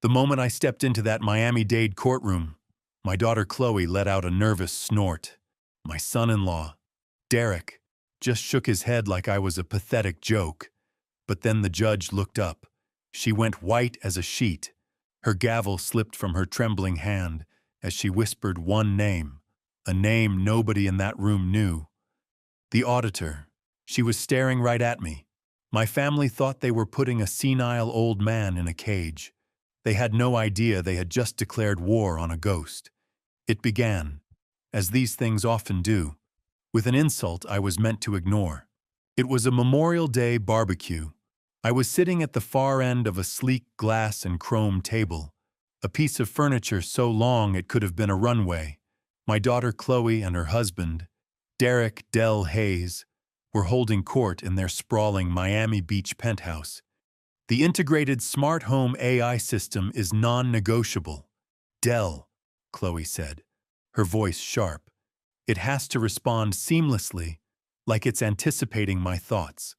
The moment I stepped into that Miami-Dade courtroom, my daughter Chloe let out a nervous snort. My son-in-law, Derek, just shook his head like I was a pathetic joke. But then the judge looked up. She went white as a sheet. Her gavel slipped from her trembling hand as she whispered one name, a name nobody in that room knew. The auditor. She was staring right at me. My family thought they were putting a senile old man in a cage. They had no idea they had just declared war on a ghost. It began, as these things often do, with an insult I was meant to ignore. It was a Memorial Day barbecue. I was sitting at the far end of a sleek glass and chrome table, a piece of furniture so long it could have been a runway. My daughter Chloe and her husband, Derek Dell Hayes, were holding court in their sprawling Miami Beach penthouse. The integrated smart home AI system is non-negotiable. Dell, Chloe said, her voice sharp. It has to respond seamlessly, like it's anticipating my thoughts.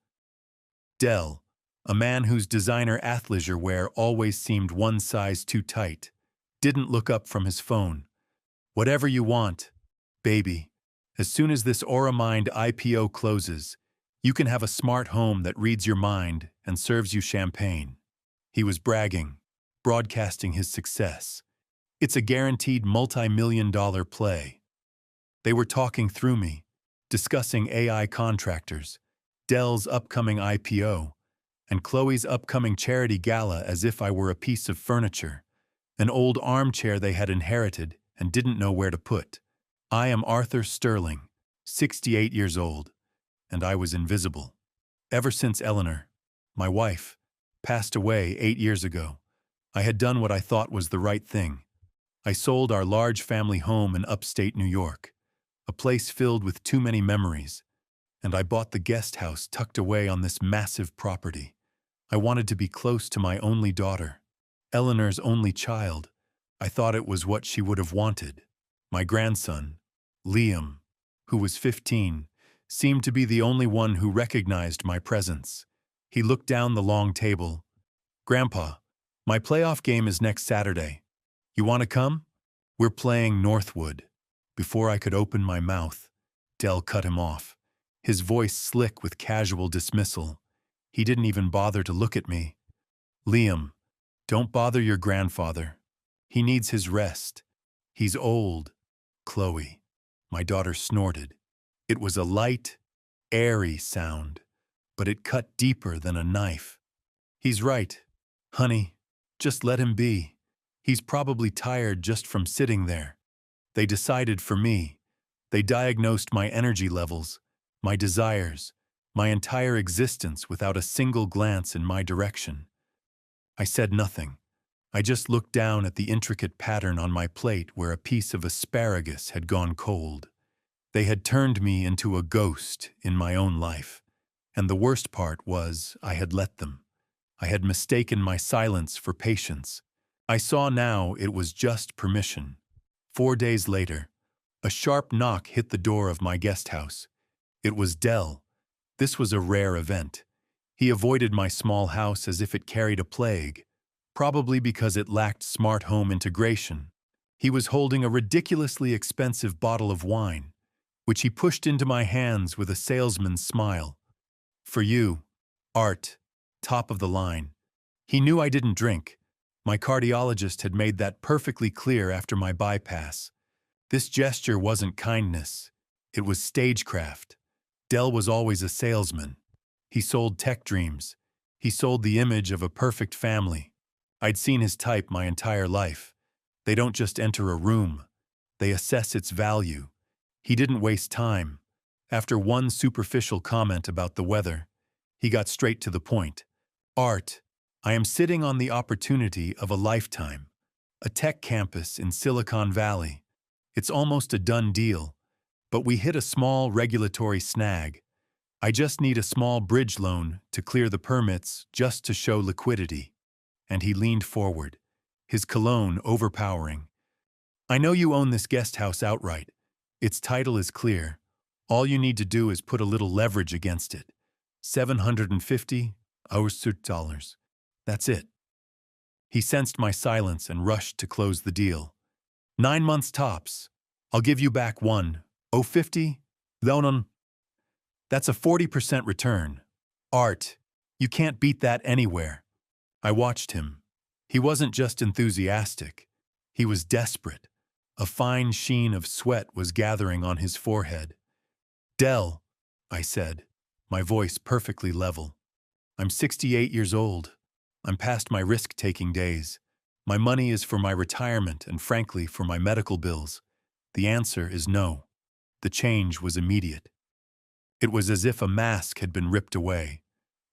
Dell, a man whose designer athleisure wear always seemed one size too tight, didn't look up from his phone. Whatever you want, baby. As soon as this AuraMind IPO closes, you can have a smart home that reads your mind and serves you champagne. He was bragging, broadcasting his success. It's a guaranteed multi-million-dollar play. They were talking through me, discussing AI contractors, Dell's upcoming IPO, and Chloe's upcoming charity gala as if I were a piece of furniture, an old armchair they had inherited and didn't know where to put. I am Arthur Sterling, 68 years old, and I was invisible. Ever since Eleanor, my wife, passed away 8 years ago, I had done what I thought was the right thing. I sold our large family home in upstate New York, a place filled with too many memories, and I bought the guest house tucked away on this massive property. I wanted to be close to my only daughter, Eleanor's only child. I thought it was what she would have wanted. My grandson, Liam, who was 15, seemed to be the only one who recognized my presence. He looked down the long table. "Grandpa, my playoff game is next Saturday. You want to come? We're playing Northwood." Before I could open my mouth, Dell cut him off, his voice slick with casual dismissal. He didn't even bother to look at me. "Liam, don't bother your grandfather. He needs his rest. He's old." "Chloe," my daughter snorted. It was a light, airy sound, but it cut deeper than a knife. "He's right. Honey, just let him be. He's probably tired just from sitting there." They decided for me. They diagnosed my energy levels, my desires, my entire existence without a single glance in my direction. I said nothing. I just looked down at the intricate pattern on my plate where a piece of asparagus had gone cold. They had turned me into a ghost in my own life, and the worst part was I had let them. I had mistaken my silence for patience. I saw now it was just permission. 4 days later, a sharp knock hit the door of my guest house. It was Dell. This was a rare event. He avoided my small house as if it carried a plague, probably because it lacked smart home integration. He was holding a ridiculously expensive bottle of wine, which he pushed into my hands with a salesman's smile. "For you, Art, top of the line." He knew I didn't drink. My cardiologist had made that perfectly clear after my bypass. This gesture wasn't kindness. It was stagecraft. Dell was always a salesman. He sold tech dreams. He sold the image of a perfect family. I'd seen his type my entire life. They don't just enter a room. They assess its value. He didn't waste time. After one superficial comment about the weather, he got straight to the point. "Art, I am sitting on the opportunity of a lifetime. A tech campus in Silicon Valley. It's almost a done deal, but we hit a small regulatory snag. I just need a small bridge loan to clear the permits just to show liquidity." And he leaned forward, his cologne overpowering. "I know you own this guest house outright. Its title is clear. All you need to do is put a little leverage against it. $750 US dollars. That's it." He sensed my silence and rushed to close the deal. 9 months tops. I'll give you back 1,050. Thonon. That's a 40% return. Art, you can't beat that anywhere. I watched him. He wasn't just enthusiastic. He was desperate. A fine sheen of sweat was gathering on his forehead. Dell, I said, my voice perfectly level. I'm 68 years old. I'm past my risk-taking days. My money is for my retirement and, frankly, for my medical bills. The answer is no. The change was immediate. It was as if a mask had been ripped away.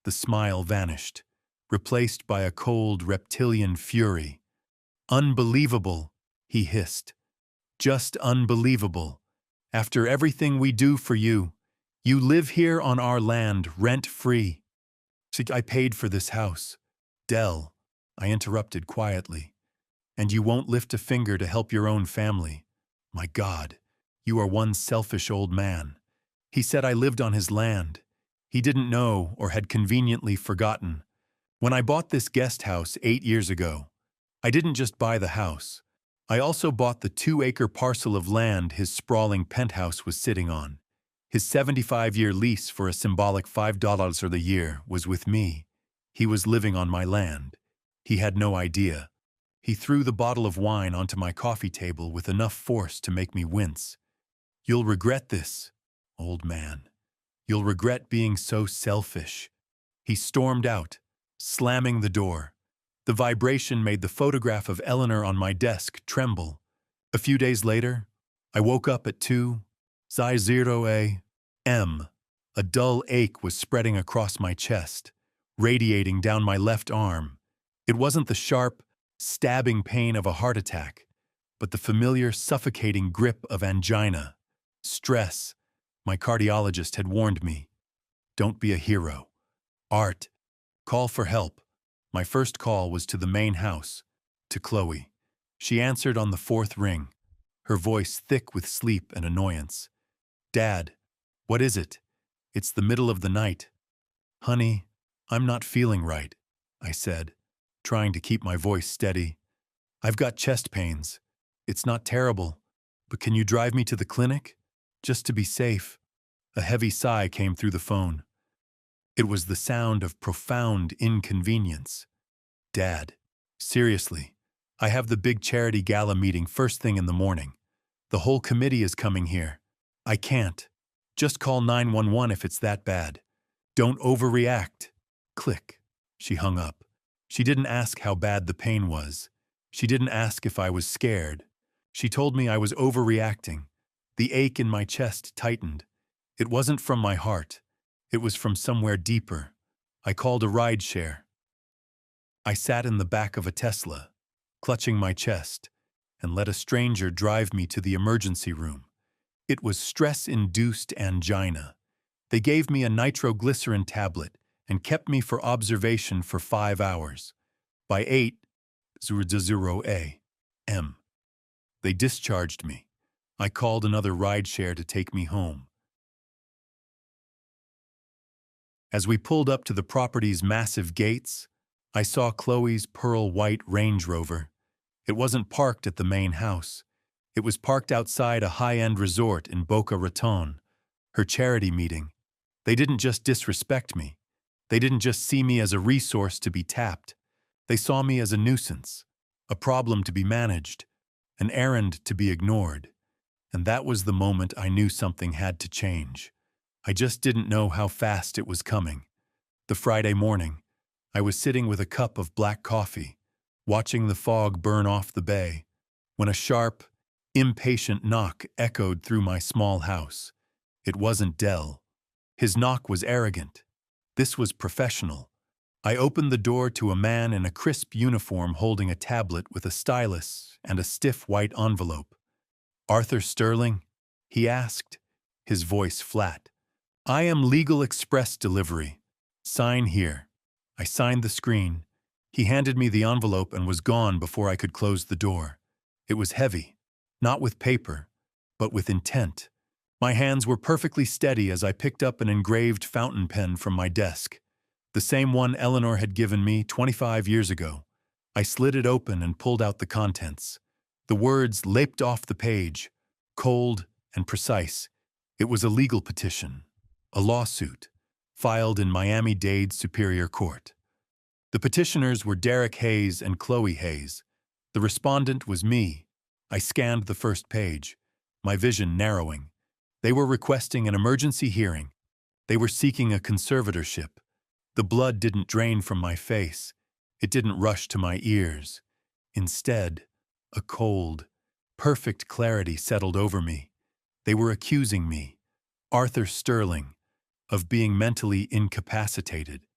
The smile vanished, replaced by a cold reptilian fury. Unbelievable, he hissed. Just unbelievable. After everything we do for you, you live here on our land rent-free. I paid for this house. Dell, I interrupted quietly. And you won't lift a finger to help your own family. My God, you are one selfish old man. He said I lived on his land. He didn't know or had conveniently forgotten. When I bought this guest house 8 years ago, I didn't just buy the house. I also bought the 2-acre parcel of land his sprawling penthouse was sitting on. His 75-year lease for a symbolic $5 a year was with me. He was living on my land. He had no idea. He threw the bottle of wine onto my coffee table with enough force to make me wince. You'll regret this, old man. You'll regret being so selfish. He stormed out, slamming the door. The vibration made the photograph of Eleanor on my desk tremble. A few days later, I woke up at 2:00 a.m. A dull ache was spreading across my chest, radiating down my left arm. It wasn't the sharp, stabbing pain of a heart attack, but the familiar, suffocating grip of angina. Stress. My cardiologist had warned me. Don't be a hero. Art. Call for help. My first call was to the main house, to Chloe. She answered on the 4th ring, her voice thick with sleep and annoyance. Dad, what is it? It's the middle of the night. Honey, I'm not feeling right, I said, trying to keep my voice steady. I've got chest pains. It's not terrible, but can you drive me to the clinic? Just to be safe. A heavy sigh came through the phone. It was the sound of profound inconvenience. Dad, seriously, I have the big charity gala meeting first thing in the morning. The whole committee is coming here. I can't. Just call 911 if it's that bad. Don't overreact. Click. She hung up. She didn't ask how bad the pain was. She didn't ask if I was scared. She told me I was overreacting. The ache in my chest tightened. It wasn't from my heart. It was from somewhere deeper. I called a rideshare. I sat in the back of a Tesla, clutching my chest, and let a stranger drive me to the emergency room. It was stress-induced angina. They gave me a nitroglycerin tablet and kept me for observation for 5 hours. By 8:00 a.m., they discharged me. I called another rideshare to take me home. As we pulled up to the property's massive gates, I saw Chloe's pearl-white Range Rover. It wasn't parked at the main house. It was parked outside a high-end resort in Boca Raton, her charity meeting. They didn't just disrespect me. They didn't just see me as a resource to be tapped. They saw me as a nuisance, a problem to be managed, an errand to be ignored. And that was the moment I knew something had to change. I just didn't know how fast it was coming. The Friday morning, I was sitting with a cup of black coffee, watching the fog burn off the bay, when a sharp, impatient knock echoed through my small house. It wasn't Dell. His knock was arrogant. This was professional. I opened the door to a man in a crisp uniform holding a tablet with a stylus and a stiff white envelope. Arthur Sterling? He asked, his voice flat. I am Legal Express Delivery. Sign here. I signed the screen. He handed me the envelope and was gone before I could close the door. It was heavy, not with paper, but with intent. My hands were perfectly steady as I picked up an engraved fountain pen from my desk, the same one Eleanor had given me 25 years ago. I slid it open and pulled out the contents. The words leaped off the page, cold and precise. It was a legal petition, a lawsuit, filed in Miami-Dade Superior Court. The petitioners were Derek Hayes and Chloe Hayes. The respondent was me. I scanned the first page, my vision narrowing. They were requesting an emergency hearing. They were seeking a conservatorship. The blood didn't drain from my face. It didn't rush to my ears. Instead, a cold, perfect clarity settled over me. They were accusing me, Arthur Sterling, of being mentally incapacitated.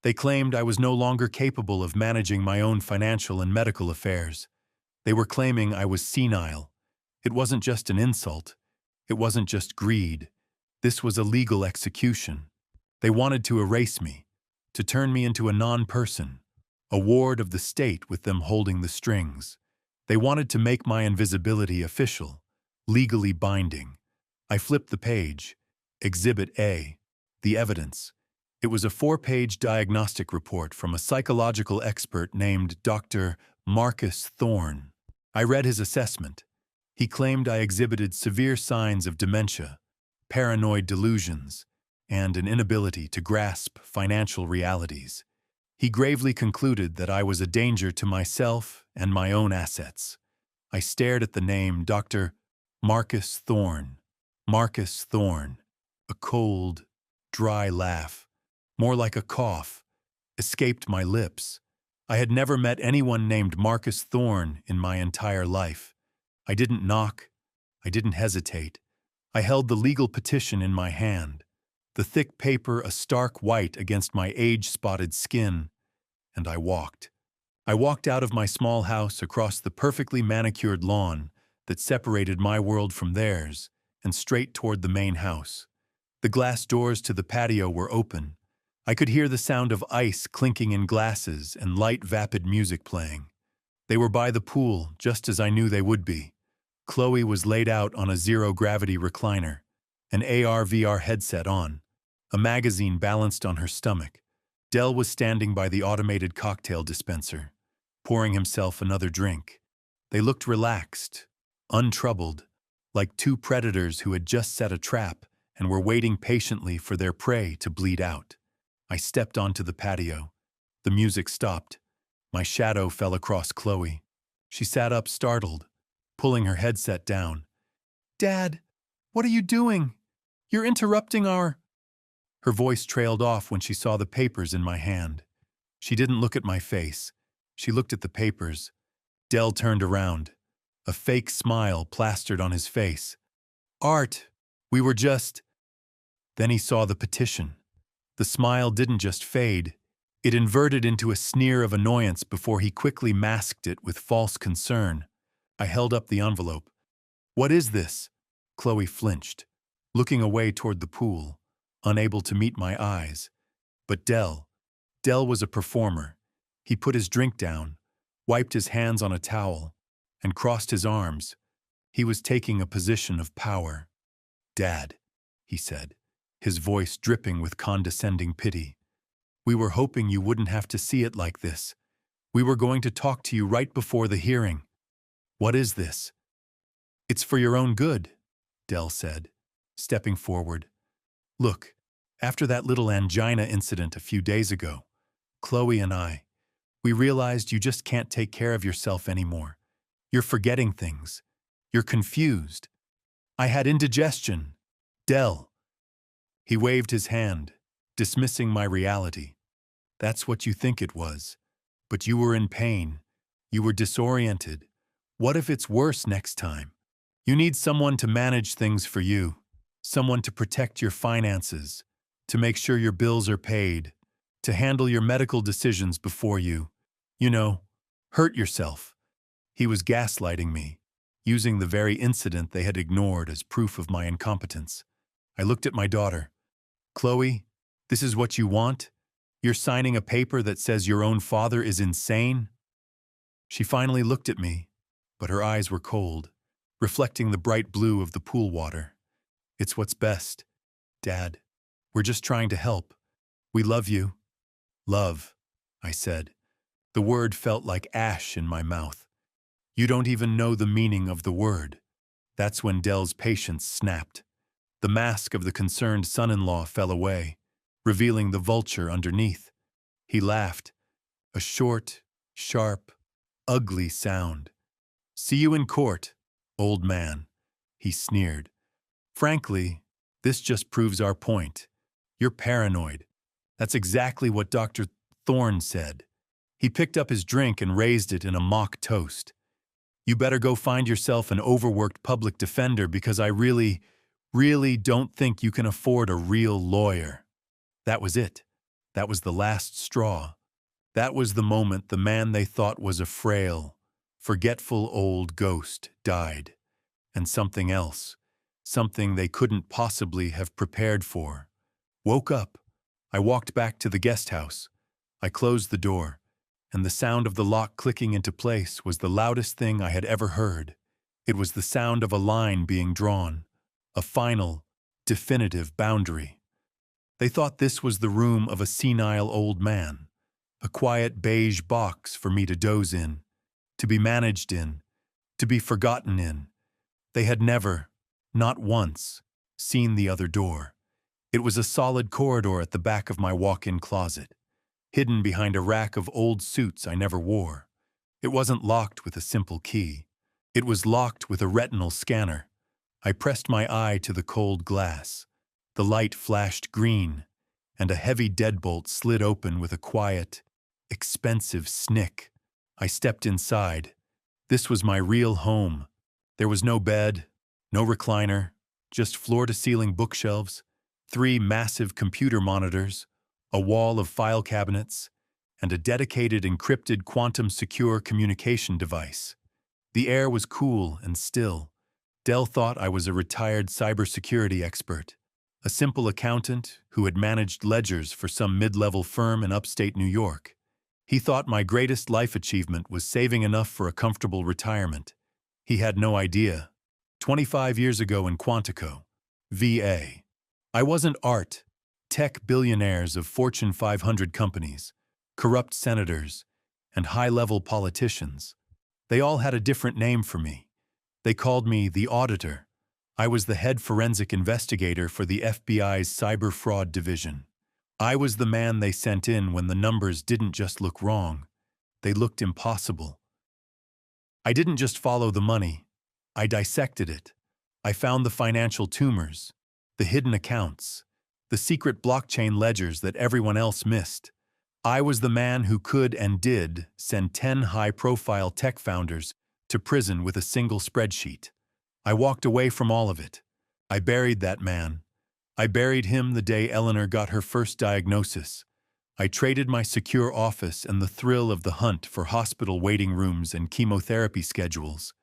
They claimed I was no longer capable of managing my own financial and medical affairs. They were claiming I was senile. It wasn't just an insult. It wasn't just greed. This was a legal execution. They wanted to erase me, to turn me into a non-person, a ward of the state with them holding the strings. They wanted to make my invisibility official, legally binding. I flipped the page. Exhibit A, the evidence. It was a 4-page diagnostic report from a psychological expert named Dr. Marcus Thorne. I read his assessment. He claimed I exhibited severe signs of dementia, paranoid delusions, and an inability to grasp financial realities. He gravely concluded that I was a danger to myself and my own assets. I stared at the name Dr. Marcus Thorne. Marcus Thorne. A cold, dry laugh, more like a cough, escaped my lips. I had never met anyone named Marcus Thorne in my entire life. I didn't knock. I didn't hesitate. I held the legal petition in my hand, the thick paper a stark white against my age-spotted skin, and I walked. I walked out of my small house across the perfectly manicured lawn that separated my world from theirs and straight toward the main house. The glass doors to the patio were open. I could hear the sound of ice clinking in glasses and light, vapid music playing. They were by the pool, just as I knew they would be. Chloe was laid out on a zero-gravity recliner, an AR/VR headset on. A magazine balanced on her stomach. Del was standing by the automated cocktail dispenser, pouring himself another drink. They looked relaxed, untroubled, like two predators who had just set a trap and were waiting patiently for their prey to bleed out. I stepped onto the patio. The music stopped. My shadow fell across Chloe. She sat up startled, pulling her headset down. "Dad, what are you doing? You're interrupting our—" Her voice trailed off when she saw the papers in my hand. She didn't look at my face. She looked at the papers. Del turned around, a fake smile plastered on his face. "Art, we were just—" Then he saw the petition. The smile didn't just fade. It inverted into a sneer of annoyance before he quickly masked it with false concern. I held up the envelope. "What is this?" Chloe flinched, looking away toward the pool, unable to meet my eyes. But Del was a performer. He put his drink down, wiped his hands on a towel, and crossed his arms. He was taking a position of power. "Dad," he said, his voice dripping with condescending pity. "We were hoping you wouldn't have to see it like this. We were going to talk to you right before the hearing." "What is this?" "It's for your own good," Del said, stepping forward. "Look, after that little angina incident a few days ago, Chloe and we realized you just can't take care of yourself anymore. You're forgetting things. You're confused. I had indigestion. Del." He waved his hand, dismissing my reality. "That's what you think it was. But you were in pain. You were disoriented. What if it's worse next time? You need someone to manage things for you, someone to protect your finances, to make sure your bills are paid, to handle your medical decisions before hurt yourself." He was gaslighting me, using the very incident they had ignored as proof of my incompetence. I looked at my daughter. "Chloe, this is what you want? You're signing a paper that says your own father is insane?" She finally looked at me, but her eyes were cold, reflecting the bright blue of the pool water. "It's what's best, Dad. We're just trying to help. We love you." "Love," I said. The word felt like ash in my mouth. You don't even know the meaning of the word. That's when Dell's patience snapped. The mask of the concerned son-in-law fell away, revealing the vulture underneath. He laughed, a short, sharp, ugly sound. "See you in court, old man," he sneered. "Frankly, this just proves our point. You're paranoid. That's exactly what Dr. Thorne said." He picked up his drink and raised it in a mock toast. "You better go find yourself an overworked public defender because I really don't think you can afford a real lawyer." That was it. That was the last straw. That was the moment the man they thought was a frail, forgetful old ghost died. And something else, something they couldn't possibly have prepared for, woke up. I walked back to the guest house. I closed the door, and the sound of the lock clicking into place was the loudest thing I had ever heard. It was the sound of a line being drawn, a final, definitive boundary. They thought this was the room of a senile old man, a quiet beige box for me to doze in, to be managed in, to be forgotten in. They had never, not once, seen the other door. It was a solid corridor at the back of my walk-in closet, hidden behind a rack of old suits I never wore. It wasn't locked with a simple key. It was locked with a retinal scanner. I pressed my eye to the cold glass. The light flashed green, and a heavy deadbolt slid open with a quiet, expensive snick. I stepped inside. This was my real home. There was no bed, no recliner, just floor-to-ceiling bookshelves, 3 massive computer monitors, a wall of file cabinets, and a dedicated encrypted quantum-secure communication device. The air was cool and still. Dell thought I was a retired cybersecurity expert, a simple accountant who had managed ledgers for some mid-level firm in upstate New York. He thought my greatest life achievement was saving enough for a comfortable retirement. He had no idea. 25 years ago in Quantico, VA, I wasn't Art, tech billionaires of Fortune 500 companies, corrupt senators, and high-level politicians. They all had a different name for me. They called me the Auditor. I was the head forensic investigator for the FBI's cyber fraud division. I was the man they sent in when the numbers didn't just look wrong, they looked impossible. I didn't just follow the money, I dissected it. I found the financial tumors, the hidden accounts, the secret blockchain ledgers that everyone else missed. I was the man who could and did send 10 high-profile tech founders to prison with a single spreadsheet. I walked away from all of it. I buried that man. I buried him the day Eleanor got her first diagnosis. I traded my secure office and the thrill of the hunt for hospital waiting rooms and chemotherapy schedules.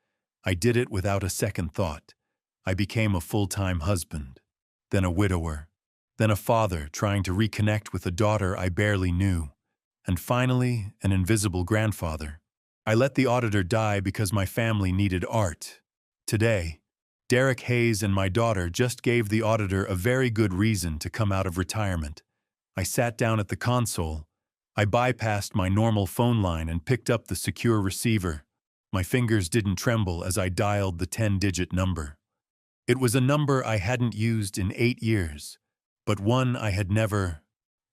I did it without a second thought. I became a full-time husband, then a widower, then a father trying to reconnect with a daughter I barely knew, and finally an invisible grandfather. I let the auditor die because my family needed art. Today, Derek Hayes and my daughter just gave the auditor a very good reason to come out of retirement. I sat down at the console. I bypassed my normal phone line and picked up the secure receiver. My fingers didn't tremble as I dialed the 10-digit number. It was a number I hadn't used in 8 years, but one I had never,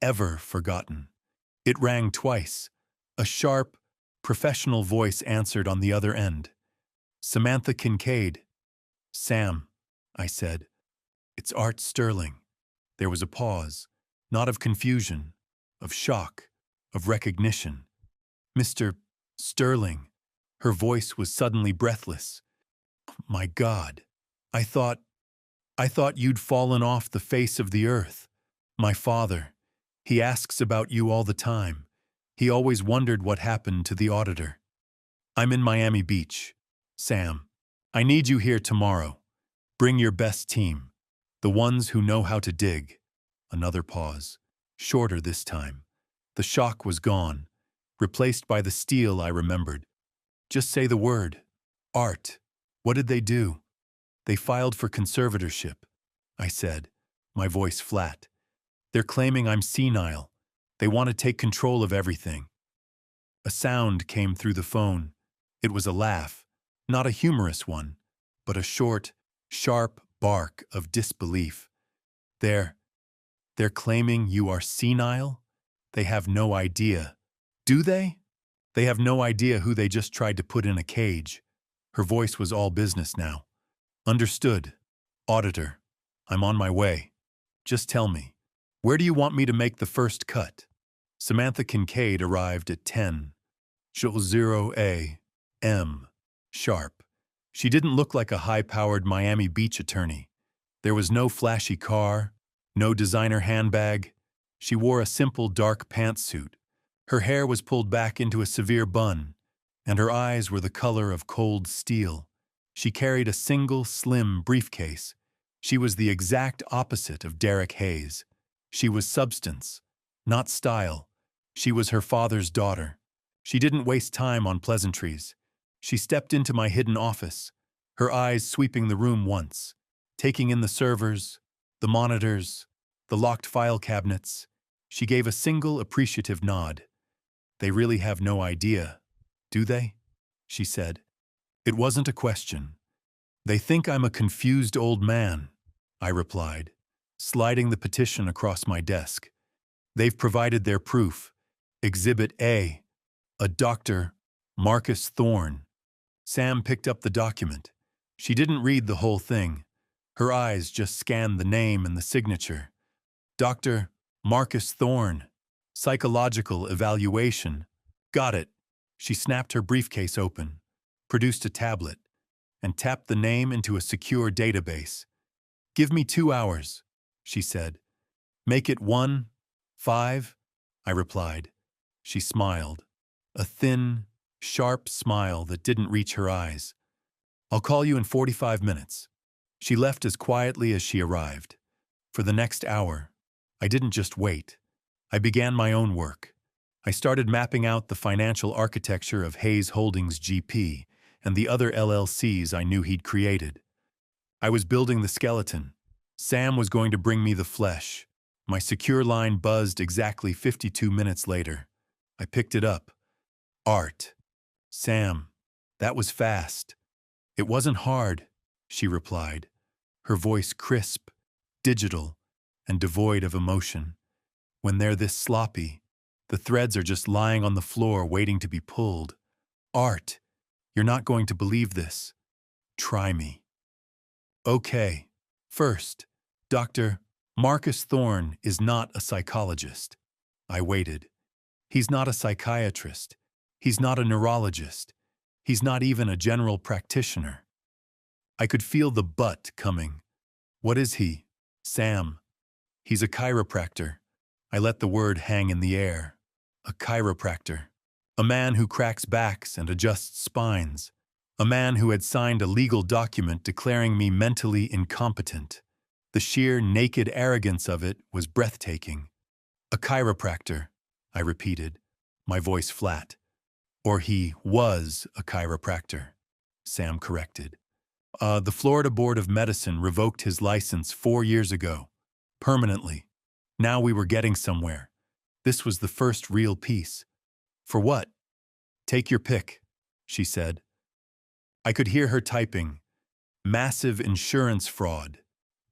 ever forgotten. It rang twice. A sharp, professional voice answered on the other end. "Samantha Kincaid." "Sam," I said. "It's Art Sterling." There was a pause, not of confusion, of shock, of recognition. "Mr. Sterling." Her voice was suddenly breathless. "My God, I thought you'd fallen off the face of the earth. My father, he asks about you all the time. He always wondered what happened to the auditor." "I'm in Miami Beach. Sam, I need you here tomorrow. Bring your best team, the ones who know how to dig." Another pause, shorter this time. The shock was gone, replaced by the steel I remembered. "Just say the word. Art. What did they do?" "They filed for conservatorship," I said, my voice flat. "They're claiming I'm senile. They want to take control of everything." A sound came through the phone. It was a laugh, not a humorous one, but a short, sharp bark of disbelief. They're claiming you are senile? They have no idea. Do they? They have no idea who they just tried to put in a cage. Her voice was all business now. Understood. Auditor, I'm on my way. Just tell me, where do you want me to make the first cut? Samantha Kincaid arrived at 10:00 a.m. sharp. She didn't look like a high-powered Miami Beach attorney. There was no flashy car, no designer handbag. She wore a simple dark pantsuit. Her hair was pulled back into a severe bun, and her eyes were the color of cold steel. She carried a single, slim briefcase. She was the exact opposite of Derek Hayes. She was substance, not style. She was her father's daughter. She didn't waste time on pleasantries. She stepped into my hidden office, her eyes sweeping the room once, taking in the servers, the monitors, the locked file cabinets. She gave a single appreciative nod. They really have no idea, do they? She said. It wasn't a question. They think I'm a confused old man, I replied, sliding the petition across my desk. They've provided their proof. Exhibit A, a Dr. Marcus Thorne. Sam picked up the document. She didn't read the whole thing. Her eyes just scanned the name and the signature. Dr. Marcus Thorne. Psychological evaluation. Got it. She snapped her briefcase open, produced a tablet, and tapped the name into a secure database. Give me 2 hours, she said. Make it 1-5, I replied. She smiled, a thin, sharp smile that didn't reach her eyes. I'll call you in 45 minutes. She left as quietly as she arrived. For the next hour, I didn't just wait. I began my own work. I started mapping out the financial architecture of Hayes Holdings GP and the other LLCs I knew he'd created. I was building the skeleton. Sam was going to bring me the flesh. My secure line buzzed exactly 52 minutes later. I picked it up. Art. Sam, that was fast. It wasn't hard, she replied, her voice crisp, digital, and devoid of emotion. When they're this sloppy, the threads are just lying on the floor waiting to be pulled. Art, you're not going to believe this. Try me. Okay. First, Dr. Marcus Thorne is not a psychologist. I waited. He's not a psychiatrist. He's not a neurologist. He's not even a general practitioner. I could feel the but coming. What is he? Sam. He's a chiropractor. I let the word hang in the air. A chiropractor. A man who cracks backs and adjusts spines. A man who had signed a legal document declaring me mentally incompetent. The sheer naked arrogance of it was breathtaking. A chiropractor, I repeated, my voice flat. Or he was a chiropractor, Sam corrected. The Florida Board of Medicine revoked his license 4 years ago, permanently. Now we were getting somewhere. This was the first real piece. For what? Take your pick, she said. I could hear her typing. Massive insurance fraud,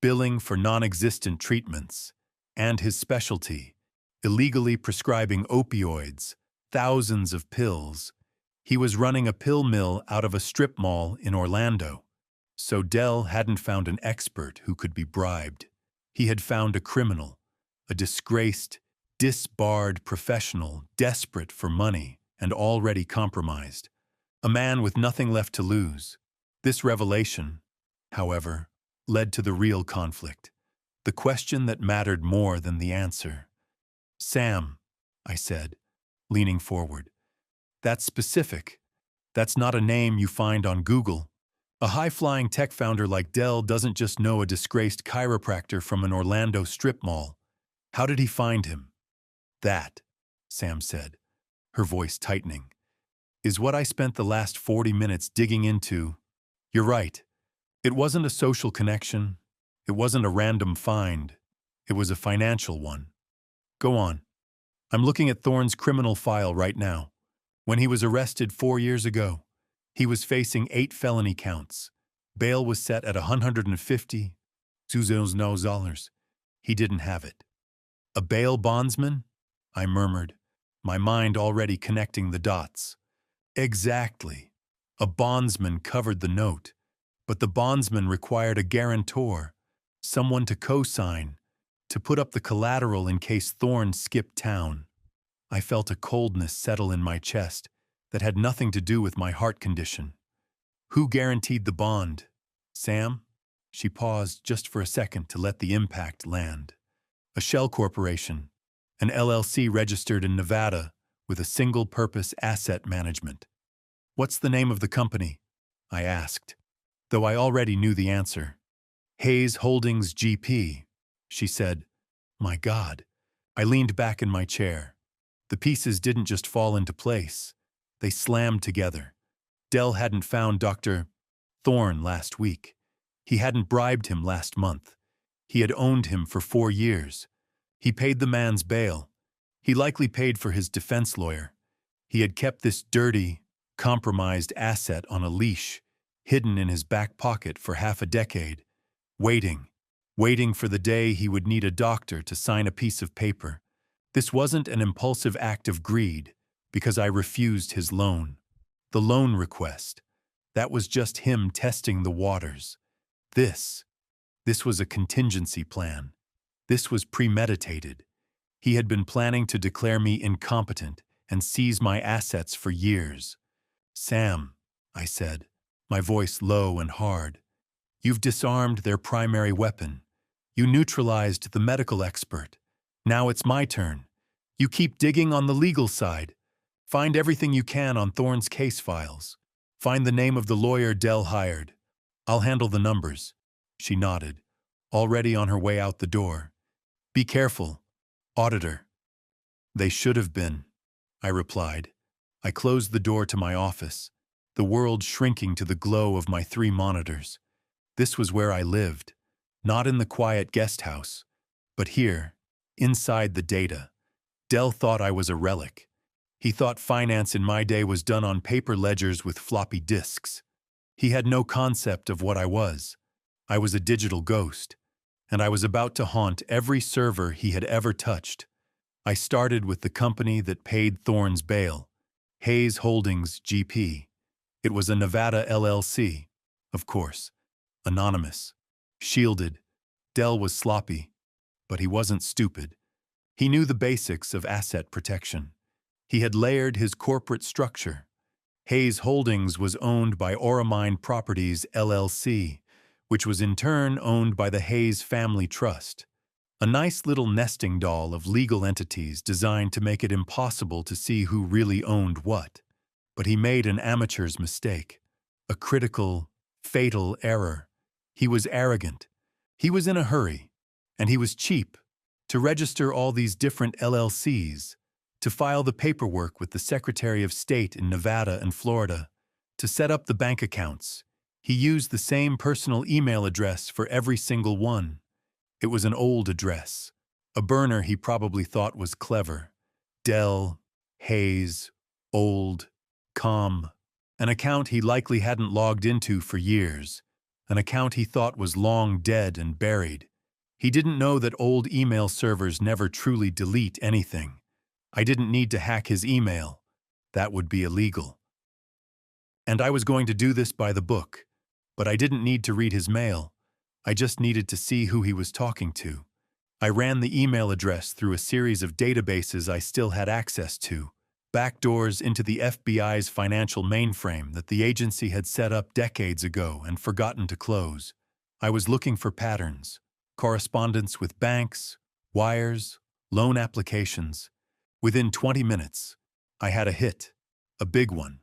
billing for non-existent treatments, and his specialty, illegally prescribing opioids, thousands of pills. He was running a pill mill out of a strip mall in Orlando. So Dell hadn't found an expert who could be bribed. He had found a criminal, a disgraced, disbarred professional desperate for money and already compromised. A man with nothing left to lose. This revelation, however, led to the real conflict, the question that mattered more than the answer. Sam, I said, leaning forward. That's specific. That's not a name you find on Google. A high-flying tech founder like Dell doesn't just know a disgraced chiropractor from an Orlando strip mall. How did he find him? That, Sam said, her voice tightening, is what I spent the last 40 minutes digging into. You're right. It wasn't a social connection. It wasn't a random find. It was a financial one. Go on. I'm looking at Thorne's criminal file right now. When he was arrested 4 years ago, he was facing 8 felony counts. Bail was set at $150,000. He didn't have it. A bail bondsman? I murmured, my mind already connecting the dots. Exactly. A bondsman covered the note, but the bondsman required a guarantor, someone to co-sign, to put up the collateral in case Thorne skipped town. I felt a coldness settle in my chest that had nothing to do with my heart condition. Who guaranteed the bond? Sam? She paused just for a second to let the impact land. A shell corporation, an LLC registered in Nevada with a single-purpose asset management. What's the name of the company? I asked, though I already knew the answer. Hayes Holdings GP, she said. My God. I leaned back in my chair. The pieces didn't just fall into place. They slammed together. Dell hadn't found Dr. Thorne last week. He hadn't bribed him last month. He had owned him for 4 years. He paid the man's bail. He likely paid for his defense lawyer. He had kept this dirty, compromised asset on a leash, hidden in his back pocket for half a decade, waiting for the day he would need a doctor to sign a piece of paper. This wasn't an impulsive act of greed, because I refused his loan. The loan request. That was just him testing the waters. This was a contingency plan. This was premeditated. He had been planning to declare me incompetent and seize my assets for years. Sam, I said, my voice low and hard, you've disarmed their primary weapon. You neutralized the medical expert. Now it's my turn. You keep digging on the legal side. Find everything you can on Thorne's case files. Find the name of the lawyer Dell hired. I'll handle the numbers. She nodded, already on her way out the door. Be careful, auditor. They should have been, I replied. I closed the door to my office, the world shrinking to the glow of my 3 monitors. This was where I lived, not in the quiet guest house, but here, inside the data. Dell thought I was a relic. He thought finance in my day was done on paper ledgers with floppy disks. He had no concept of what I was. I was a digital ghost, and I was about to haunt every server he had ever touched. I started with the company that paid Thorne's bail, Hayes Holdings GP. It was a Nevada LLC, of course, anonymous, shielded. Dell was sloppy, but he wasn't stupid. He knew the basics of asset protection. He had layered his corporate structure. Hayes Holdings was owned by Auramine Properties LLC, which was in turn owned by the Hayes Family Trust, a nice little nesting doll of legal entities designed to make it impossible to see who really owned what. But he made an amateur's mistake, a critical, fatal error. He was arrogant. He was in a hurry, and he was cheap, to register all these different LLCs, to file the paperwork with the Secretary of State in Nevada and Florida, to set up the bank accounts. He used the same personal email address for every single one. It was an old address, a burner he probably thought was clever. Dell, Hayes, old, com. An account he likely hadn't logged into for years. An account he thought was long dead and buried. He didn't know that old email servers never truly delete anything. I didn't need to hack his email. That would be illegal. And I was going to do this by the book, but I didn't need to read his mail. I just needed to see who he was talking to. I ran the email address through a series of databases I still had access to, backdoors into the FBI's financial mainframe that the agency had set up decades ago and forgotten to close. I was looking for patterns, correspondence with banks, wires, loan applications. Within 20 minutes, I had a hit, a big one.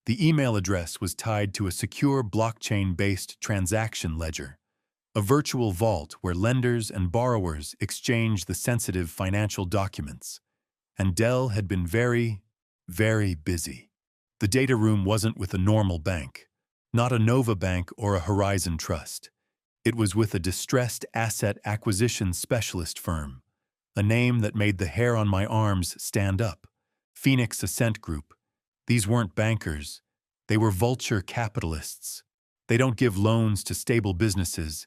The email address was tied to a secure blockchain-based transaction ledger, a virtual vault where lenders and borrowers exchange the sensitive financial documents. And Dell had been very, very busy. The data room wasn't with a normal bank, not a Nova Bank or a Horizon Trust. It was with a distressed asset acquisition specialist firm, a name that made the hair on my arms stand up, Phoenix Ascent Group. These weren't bankers. They were vulture capitalists. They don't give loans to stable businesses.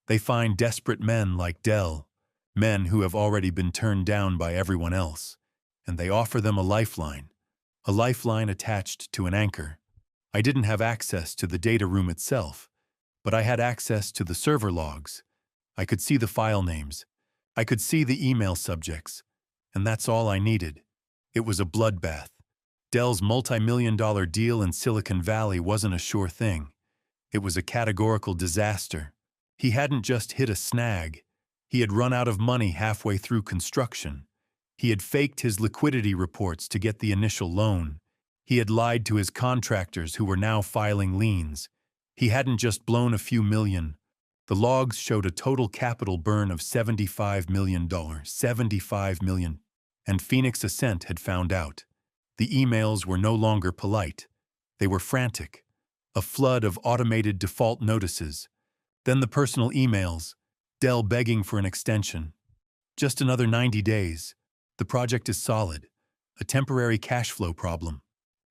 They find desperate men like Dell, men who have already been turned down by everyone else, and they offer them a lifeline attached to an anchor. I didn't have access to the data room itself, but I had access to the server logs. I could see the file names. I could see the email subjects. And that's all I needed. It was a bloodbath. Dell's multi-million-dollar deal in Silicon Valley wasn't a sure thing. It was a categorical disaster. He hadn't just hit a snag. He had run out of money halfway through construction. He had faked his liquidity reports to get the initial loan. He had lied to his contractors who were now filing liens. He hadn't just blown a few million. The logs showed a total capital burn of $75 million. $75 million. And Phoenix Ascent had found out. The emails were no longer polite. They were frantic. A flood of automated default notices. Then the personal emails, Dell begging for an extension. Just another 90 days. The project is solid. A temporary cash flow problem.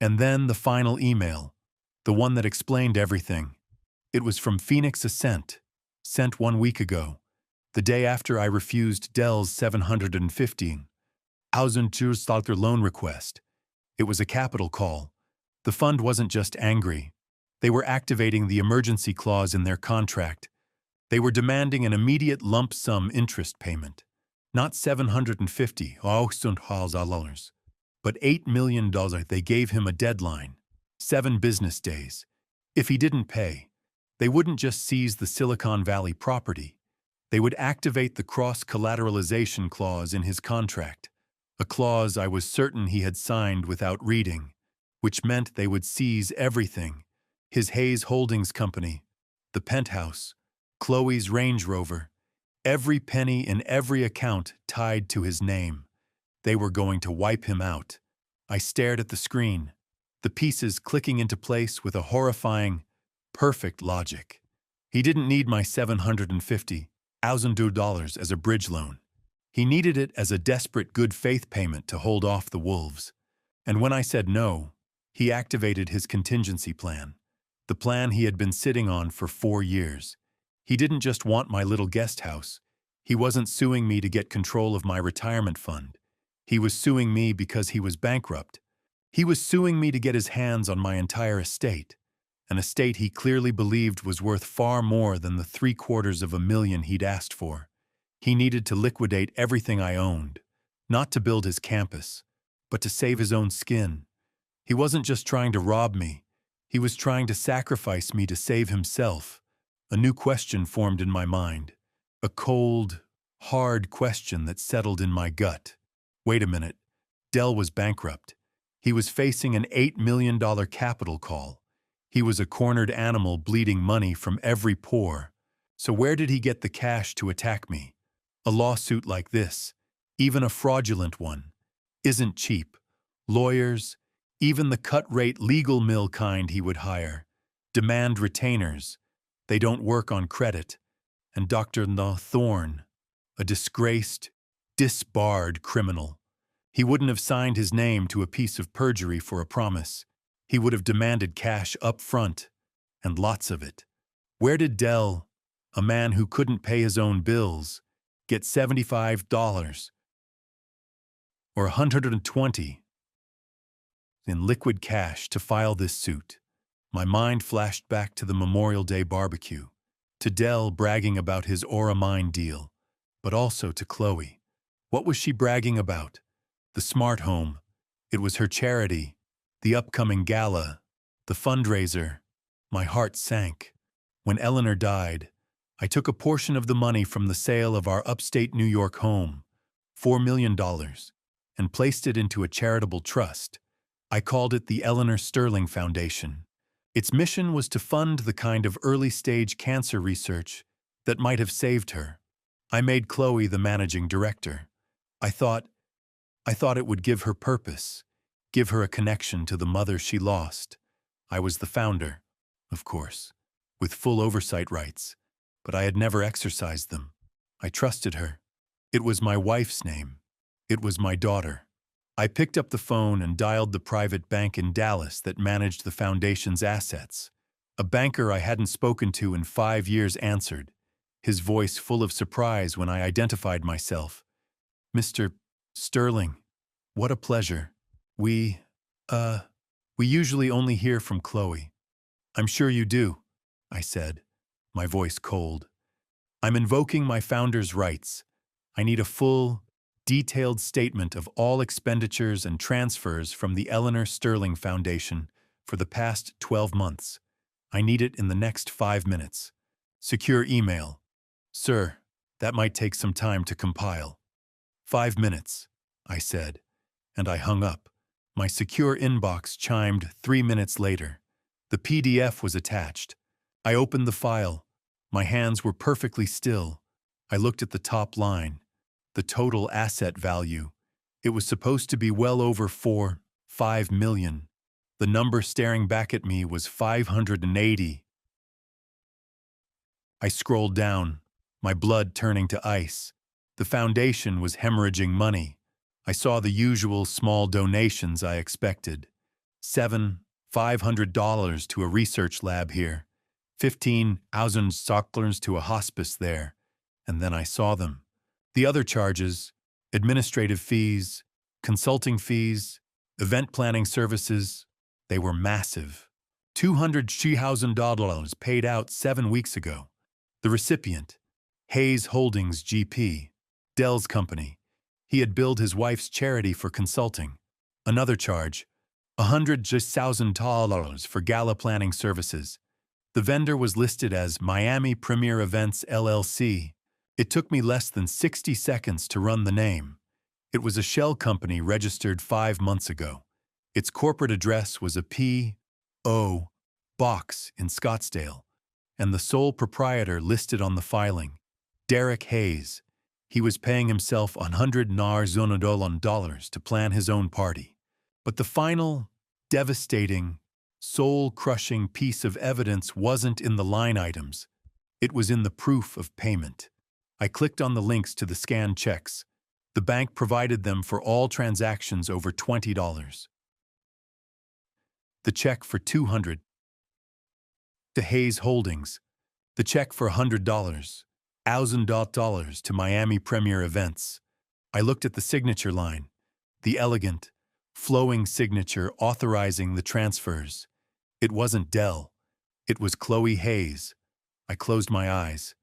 And then the final email, the one that explained everything. It was from Phoenix Ascent, sent 1 week ago, the day after I refused Dell's $715,000 loan request. It was a capital call. The fund wasn't just angry. They were activating the emergency clause in their contract. They were demanding an immediate lump sum interest payment. Not $750,000, but $8 million. They gave him a deadline, 7 business days. If he didn't pay, they wouldn't just seize the Silicon Valley property. They would activate the cross-collateralization clause in his contract, a clause I was certain he had signed without reading, which meant they would seize everything: his Hayes Holdings Company, the penthouse, Chloe's Range Rover, every penny in every account tied to his name. They were going to wipe him out. I stared at the screen, the pieces clicking into place with a horrifying, perfect logic. He didn't need my $750,000 as a bridge loan. He needed it as a desperate good faith payment to hold off the wolves. And when I said no, he activated his contingency plan, the plan he had been sitting on for 4 years. He didn't just want my little guest house. He wasn't suing me to get control of my retirement fund. He was suing me because he was bankrupt. He was suing me to get his hands on my entire estate, an estate he clearly believed was worth far more than the $750,000 he'd asked for. He needed to liquidate everything I owned, not to build his campus, but to save his own skin. He wasn't just trying to rob me. He was trying to sacrifice me to save himself. A new question formed in my mind. A cold, hard question that settled in my gut. Wait a minute. Dell was bankrupt. He was facing an $8 million capital call. He was a cornered animal bleeding money from every pore. So where did he get the cash to attack me? A lawsuit like this, even a fraudulent one, isn't cheap. Lawyers, even the cut-rate legal mill kind he would hire, demand retainers. They don't work on credit. And Dr. Thorne, a disgraced, disbarred criminal. He wouldn't have signed his name to a piece of perjury for a promise. He would have demanded cash up front, and lots of it. Where did Dell, a man who couldn't pay his own bills, get $75 or $120 in liquid cash to file this suit? My mind flashed back to the Memorial Day barbecue, to Dell bragging about his Aura Mine deal, but also to Chloe. What was she bragging about? The smart home. It was her charity, the upcoming gala, the fundraiser. My heart sank. When Eleanor died, I took a portion of the money from the sale of our upstate New York home, $4 million, and placed it into a charitable trust. I called it the Eleanor Sterling Foundation. Its mission was to fund the kind of early-stage cancer research that might have saved her. I made Chloe the managing director. I thought it would give her purpose, give her a connection to the mother she lost. I was the founder, of course, with full oversight rights, but I had never exercised them. I trusted her. It was my wife's name. It was my daughter. I picked up the phone and dialed the private bank in Dallas that managed the foundation's assets. A banker I hadn't spoken to in 5 years answered, his voice full of surprise when I identified myself. "Mr. Sterling, what a pleasure. We, uh, we usually only hear from Chloe." "I'm sure you do," I said, my voice cold. "I'm invoking my founder's rights. I need a full, detailed statement of all expenditures and transfers from the Eleanor Sterling Foundation for the past 12 months. I need it in the next 5 minutes. Secure email." "Sir, that might take some time to compile." "5 minutes," I said, and I hung up. My secure inbox chimed 3 minutes later. The PDF was attached. I opened the file. My hands were perfectly still. I looked at the top line. The total asset value. It was supposed to be well over 5 million. The number staring back at me was 580. I scrolled down, my blood turning to ice. The foundation was hemorrhaging money. I saw the usual small donations I expected. $500 to a research lab here, 15,000 Socklers to a hospice there, and then I saw them. The other charges, administrative fees, consulting fees, event planning services, they were massive. $200,000 paid out 7 weeks ago. The recipient, Hayes Holdings GP, Dell's company. He had billed his wife's charity for consulting. Another charge, $100,000 for gala planning services. The vendor was listed as Miami Premier Events LLC. It took me less than 60 seconds to run the name. It was a shell company registered 5 months ago. Its corporate address was a P.O. box in Scottsdale, and the sole proprietor listed on the filing, Derek Hayes. He was paying himself $100,000 to plan his own party. But the final, devastating, soul-crushing piece of evidence wasn't in the line items. It was in the proof of payment. I clicked on the links to the scanned checks. The bank provided them for all transactions over $20. The check for $200 to Hayes Holdings. The check for $100, $1,000 to Miami Premier Events. I looked at the signature line, the elegant, flowing signature authorizing the transfers. It wasn't Dell. It was Chloe Hayes. I closed my eyes.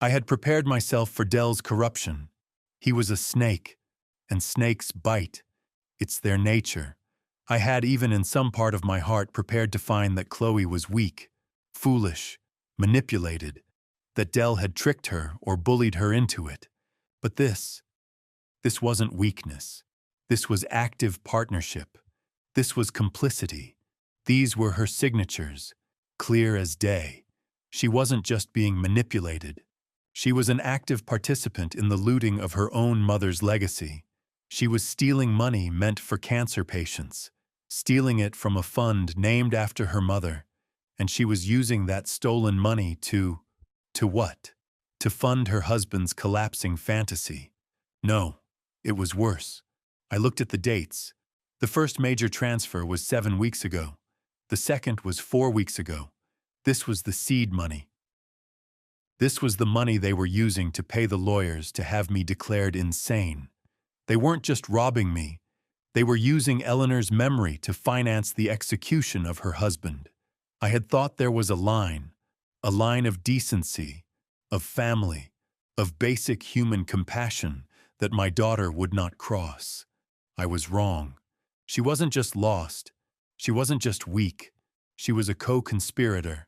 I had prepared myself for Dell's corruption. He was a snake, and snakes bite. It's their nature. I had even in some part of my heart prepared to find that Chloe was weak, foolish, manipulated, that Dell had tricked her or bullied her into it. But this wasn't weakness. This was active partnership. This was complicity. These were her signatures, clear as day. She wasn't just being manipulated. She was an active participant in the looting of her own mother's legacy. She was stealing money meant for cancer patients, stealing it from a fund named after her mother, and she was using that stolen money to what? To fund her husband's collapsing fantasy. No, it was worse. I looked at the dates. The first major transfer was 7 weeks ago. The second was 4 weeks ago. This was the seed money. This was the money they were using to pay the lawyers to have me declared insane. They weren't just robbing me. They were using Eleanor's memory to finance the execution of her husband. I had thought there was a line of decency, of family, of basic human compassion that my daughter would not cross. I was wrong. She wasn't just lost. She wasn't just weak. She was a co-conspirator.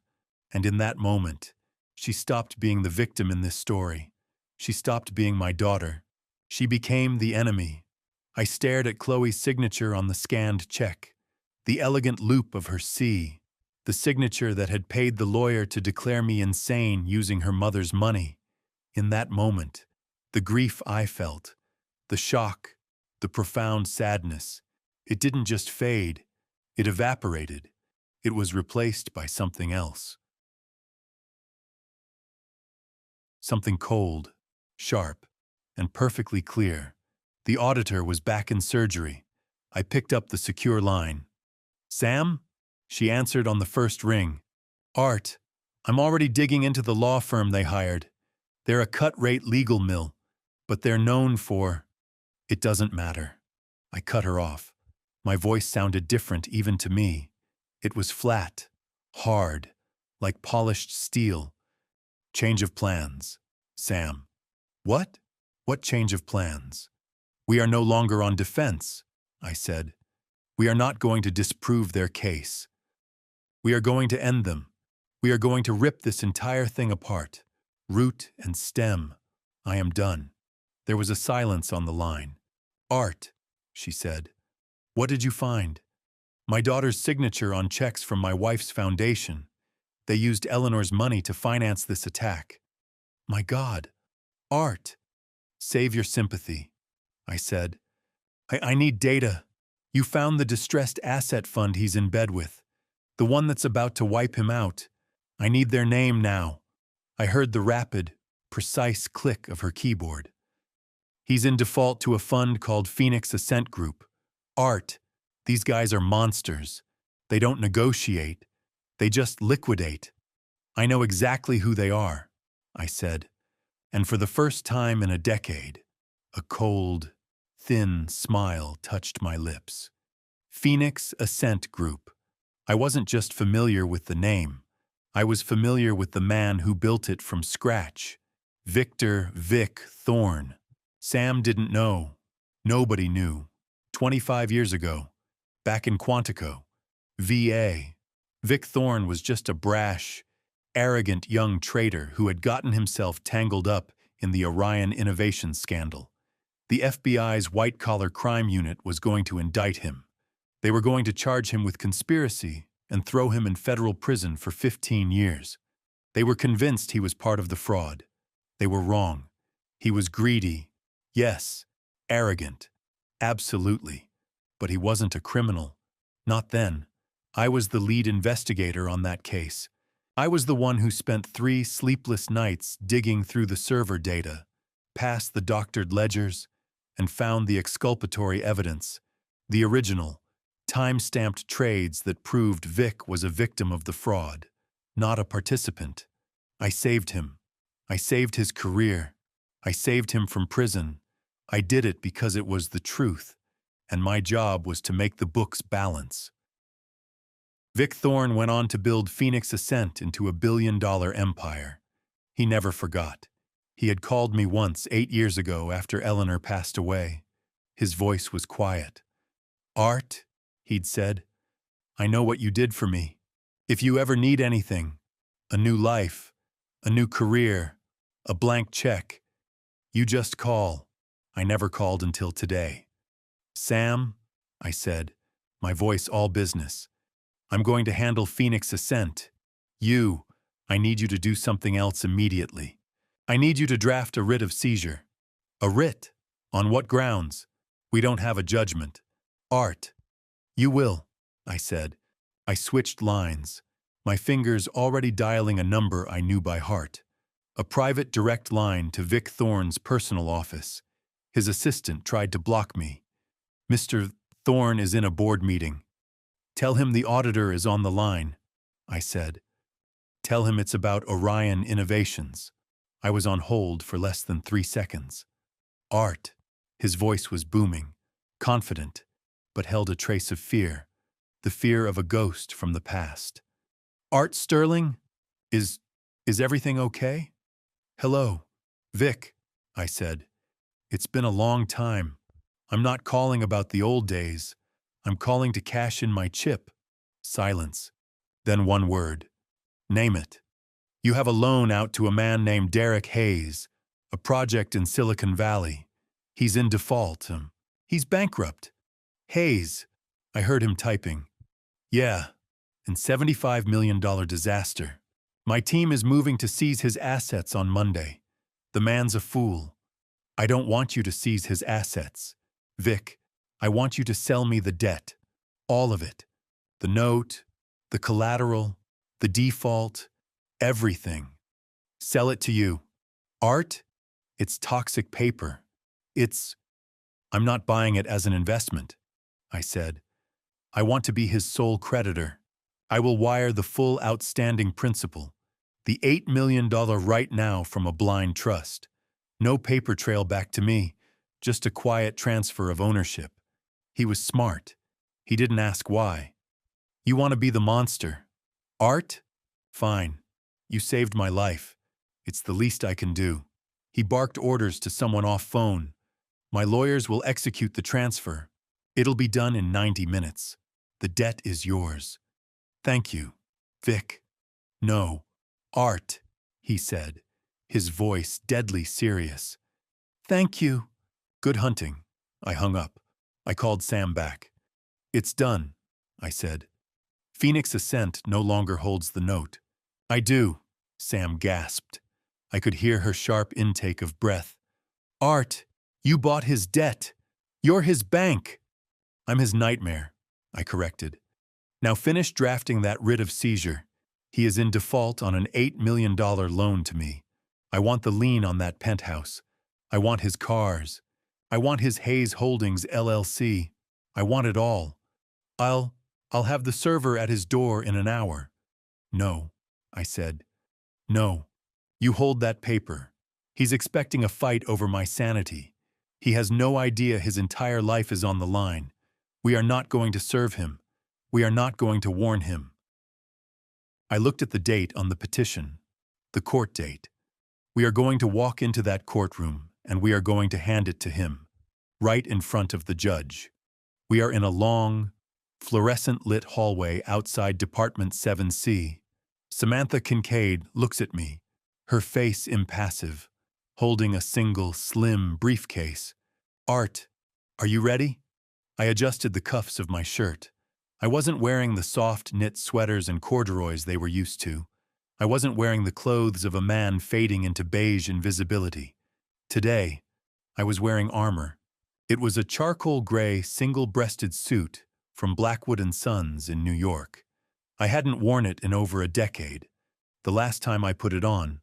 And in that moment, she stopped being the victim in this story. She stopped being my daughter. She became the enemy. I stared at Chloe's signature on the scanned check, the elegant loop of her C, the signature that had paid the lawyer to declare me insane using her mother's money. In that moment, the grief I felt, the shock, the profound sadness, it didn't just fade, it evaporated. It was replaced by something else. Something cold, sharp, and perfectly clear. The auditor was back in surgery. I picked up the secure line. Sam? She answered on the first ring. Art. I'm already digging into the law firm they hired. They're a cut-rate legal mill, but they're known for… It doesn't matter. I cut her off. My voice sounded different even to me. It was flat, hard, like polished steel. Change of plans. Sam. What? What change of plans? We are no longer on defense, I said. We are not going to disprove their case. We are going to end them. We are going to rip this entire thing apart. Root and stem. I am done. There was a silence on the line. Art, she said. What did you find? My daughter's signature on checks from my wife's foundation. They used Eleanor's money to finance this attack. My God. Art. Save your sympathy, I said. I need data. You found the distressed asset fund he's in bed with. The one that's about to wipe him out. I need their name now. I heard the rapid, precise click of her keyboard. He's in default to a fund called Phoenix Ascent Group. Art. These guys are monsters. They don't negotiate. They just liquidate. I know exactly who they are, I said. And for the first time in a decade, a cold, thin smile touched my lips. Phoenix Ascent Group. I wasn't just familiar with the name. I was familiar with the man who built it from scratch. Victor Vic Thorne. Sam didn't know. Nobody knew. 25 years ago, back in Quantico, VA, Vic Thorne was just a brash, arrogant young trader who had gotten himself tangled up in the Orion Innovation scandal. The FBI's white-collar crime unit was going to indict him. They were going to charge him with conspiracy and throw him in federal prison for 15 years. They were convinced he was part of the fraud. They were wrong. He was greedy. Yes, arrogant. Absolutely. But he wasn't a criminal. Not then. I was the lead investigator on that case. I was the one who spent 3 sleepless nights digging through the server data, past the doctored ledgers, and found the exculpatory evidence, the original, time-stamped trades that proved Vic was a victim of the fraud, not a participant. I saved him. I saved his career. I saved him from prison. I did it because it was the truth, and my job was to make the books balance. Vic Thorne went on to build Phoenix Ascent into a billion-dollar empire. He never forgot. He had called me once 8 years ago after Eleanor passed away. His voice was quiet. Art, he'd said, I know what you did for me. If you ever need anything, a new life, a new career, a blank check, you just call. I never called until today. Sam, I said, my voice all business. I'm going to handle Phoenix Ascent. I need you to do something else immediately. I need you to draft a writ of seizure. A writ? On what grounds? We don't have a judgment. Art. You will, I said. I switched lines, my fingers already dialing a number I knew by heart. A private direct line to Vic Thorne's personal office. His assistant tried to block me. Mr. Thorne is in a board meeting. Tell him the auditor is on the line, I said. Tell him it's about Orion Innovations. I was on hold for less than 3 seconds. Art. His voice was booming, confident, but held a trace of fear, the fear of a ghost from the past. Art Sterling? Is everything okay? Hello. Vic, I said. It's been a long time. I'm not calling about the old days. I'm calling to cash in my chip. Silence. Then one word. Name it. You have a loan out to a man named Derek Hayes, a project in Silicon Valley. He's in default. He's bankrupt. Hayes. I heard him typing. Yeah, and $75 million disaster. My team is moving to seize his assets on Monday. The man's a fool. I don't want you to seize his assets. Vic, I want you to sell me the debt. All of it. The note, the collateral, the default, everything. Sell it to you. Art? It's toxic paper. I'm not buying it as an investment. I said. I want to be his sole creditor. I will wire the full outstanding principal, the $8 million right now from a blind trust. No paper trail back to me, just a quiet transfer of ownership. He was smart. He didn't ask why. You want to be the monster? Art? Fine. You saved my life. It's the least I can do. He barked orders to someone off phone. My lawyers will execute the transfer. It'll be done in 90 minutes. The debt is yours. Thank you, Vic. No, Art, he said, his voice deadly serious. Thank you. Good hunting. I hung up. I called Sam back. It's done, I said. Phoenix Ascent no longer holds the note. I do, Sam gasped. I could hear her sharp intake of breath. Art, you bought his debt. You're his bank. I'm his nightmare, I corrected. Now finish drafting that writ of seizure. He is in default on an $8 million loan to me. I want the lien on that penthouse. I want his cars. I want his Hayes Holdings LLC. I want it all. I'll have the server at his door in an hour. No, I said. No. You hold that paper. He's expecting a fight over my sanity. He has no idea his entire life is on the line. We are not going to serve him. We are not going to warn him. I looked at the date on the petition, the court date. We are going to walk into that courtroom, and we are going to hand it to him, right in front of the judge. We are in a long, fluorescent-lit hallway outside Department 7C. Samantha Kincaid looks at me, her face impassive, holding a single, slim briefcase. Art, are you ready? I adjusted the cuffs of my shirt. I wasn't wearing the soft knit sweaters and corduroys they were used to. I wasn't wearing the clothes of a man fading into beige invisibility. Today, I was wearing armor. It was a charcoal gray, single-breasted suit from Blackwood & Sons in New York. I hadn't worn it in over a decade. The last time I put it on,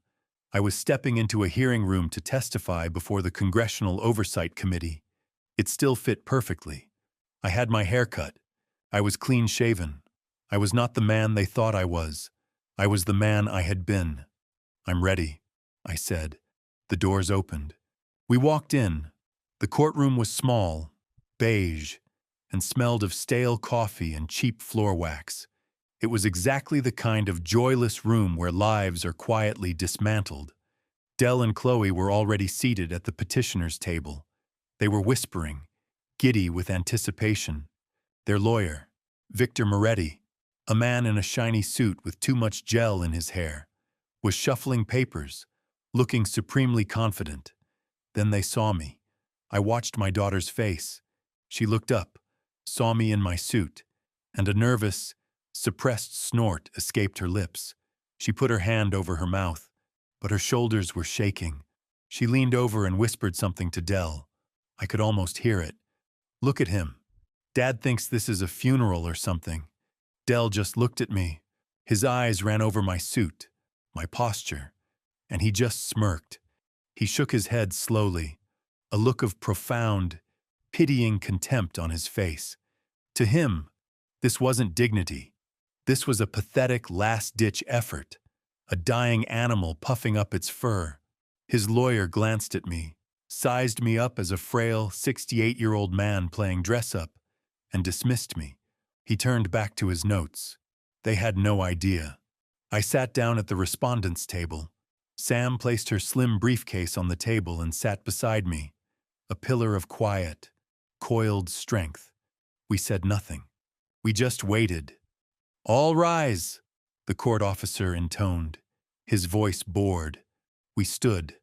I was stepping into a hearing room to testify before the Congressional Oversight Committee. It still fit perfectly. I had my hair cut. I was clean-shaven. I was not the man they thought I was. I was the man I had been. I'm ready, I said. The doors opened. We walked in. The courtroom was small, beige, and smelled of stale coffee and cheap floor wax. It was exactly the kind of joyless room where lives are quietly dismantled. Dell and Chloe were already seated at the petitioner's table. They were whispering, giddy with anticipation. Their lawyer, Victor Moretti, a man in a shiny suit with too much gel in his hair, was shuffling papers, looking supremely confident. Then they saw me. I watched my daughter's face. She looked up, saw me in my suit, and a nervous, suppressed snort escaped her lips. She put her hand over her mouth, but her shoulders were shaking. She leaned over and whispered something to Dell. I could almost hear it. Look at him. Dad thinks this is a funeral or something. Dell just looked at me. His eyes ran over my suit, my posture, and he just smirked. He shook his head slowly, a look of profound, pitying contempt on his face. To him, this wasn't dignity. This was a pathetic last-ditch effort, a dying animal puffing up its fur. His lawyer glanced at me, sized me up as a frail, 68-year-old man playing dress-up, and dismissed me. He turned back to his notes. They had no idea. I sat down at the respondent's table. Sam placed her slim briefcase on the table and sat beside me, a pillar of quiet, coiled strength. We said nothing. We just waited. All rise, the court officer intoned, his voice bored. We stood.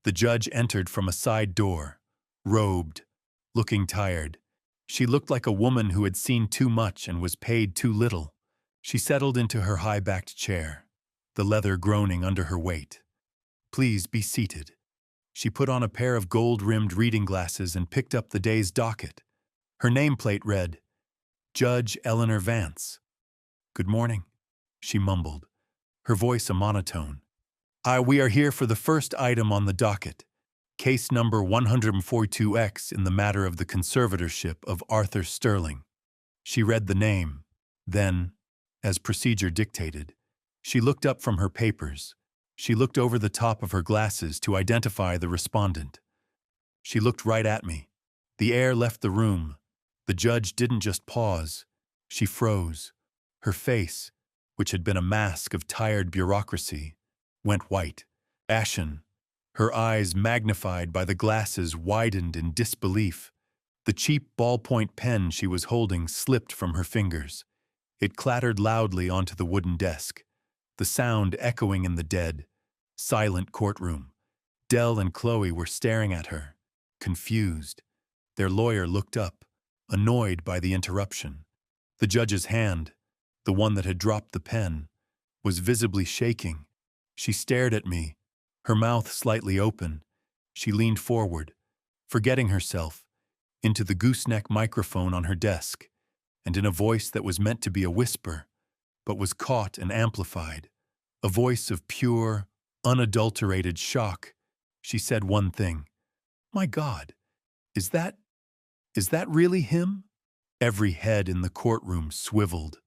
The judge entered from a side door, robed, looking tired. She looked like a woman who had seen too much and was paid too little. She settled into her high-backed chair, the leather groaning under her weight. Please be seated. She put on a pair of gold-rimmed reading glasses and picked up the day's docket. Her nameplate read, Judge Eleanor Vance. Good morning, she mumbled, her voice a monotone. We are here for the first item on the docket, case number 142X in the matter of the conservatorship of Arthur Sterling. She read the name. Then, as procedure dictated, she looked up from her papers. She looked over the top of her glasses to identify the respondent. She looked right at me. The air left the room. The judge didn't just pause. She froze. Her face, which had been a mask of tired bureaucracy, went white, ashen. Her eyes, magnified by the glasses, widened in disbelief. The cheap ballpoint pen she was holding slipped from her fingers. It clattered loudly onto the wooden desk, the sound echoing in the dead, silent courtroom. Dell and Chloe were staring at her, confused. Their lawyer looked up, annoyed by the interruption. The judge's hand, the one that had dropped the pen, was visibly shaking. She stared at me, her mouth slightly open. She leaned forward, forgetting herself, into the gooseneck microphone on her desk, and in a voice that was meant to be a whisper, but was caught and amplified, a voice of pure, unadulterated shock, she said one thing. "My God, is that really him?" Every head in the courtroom swiveled.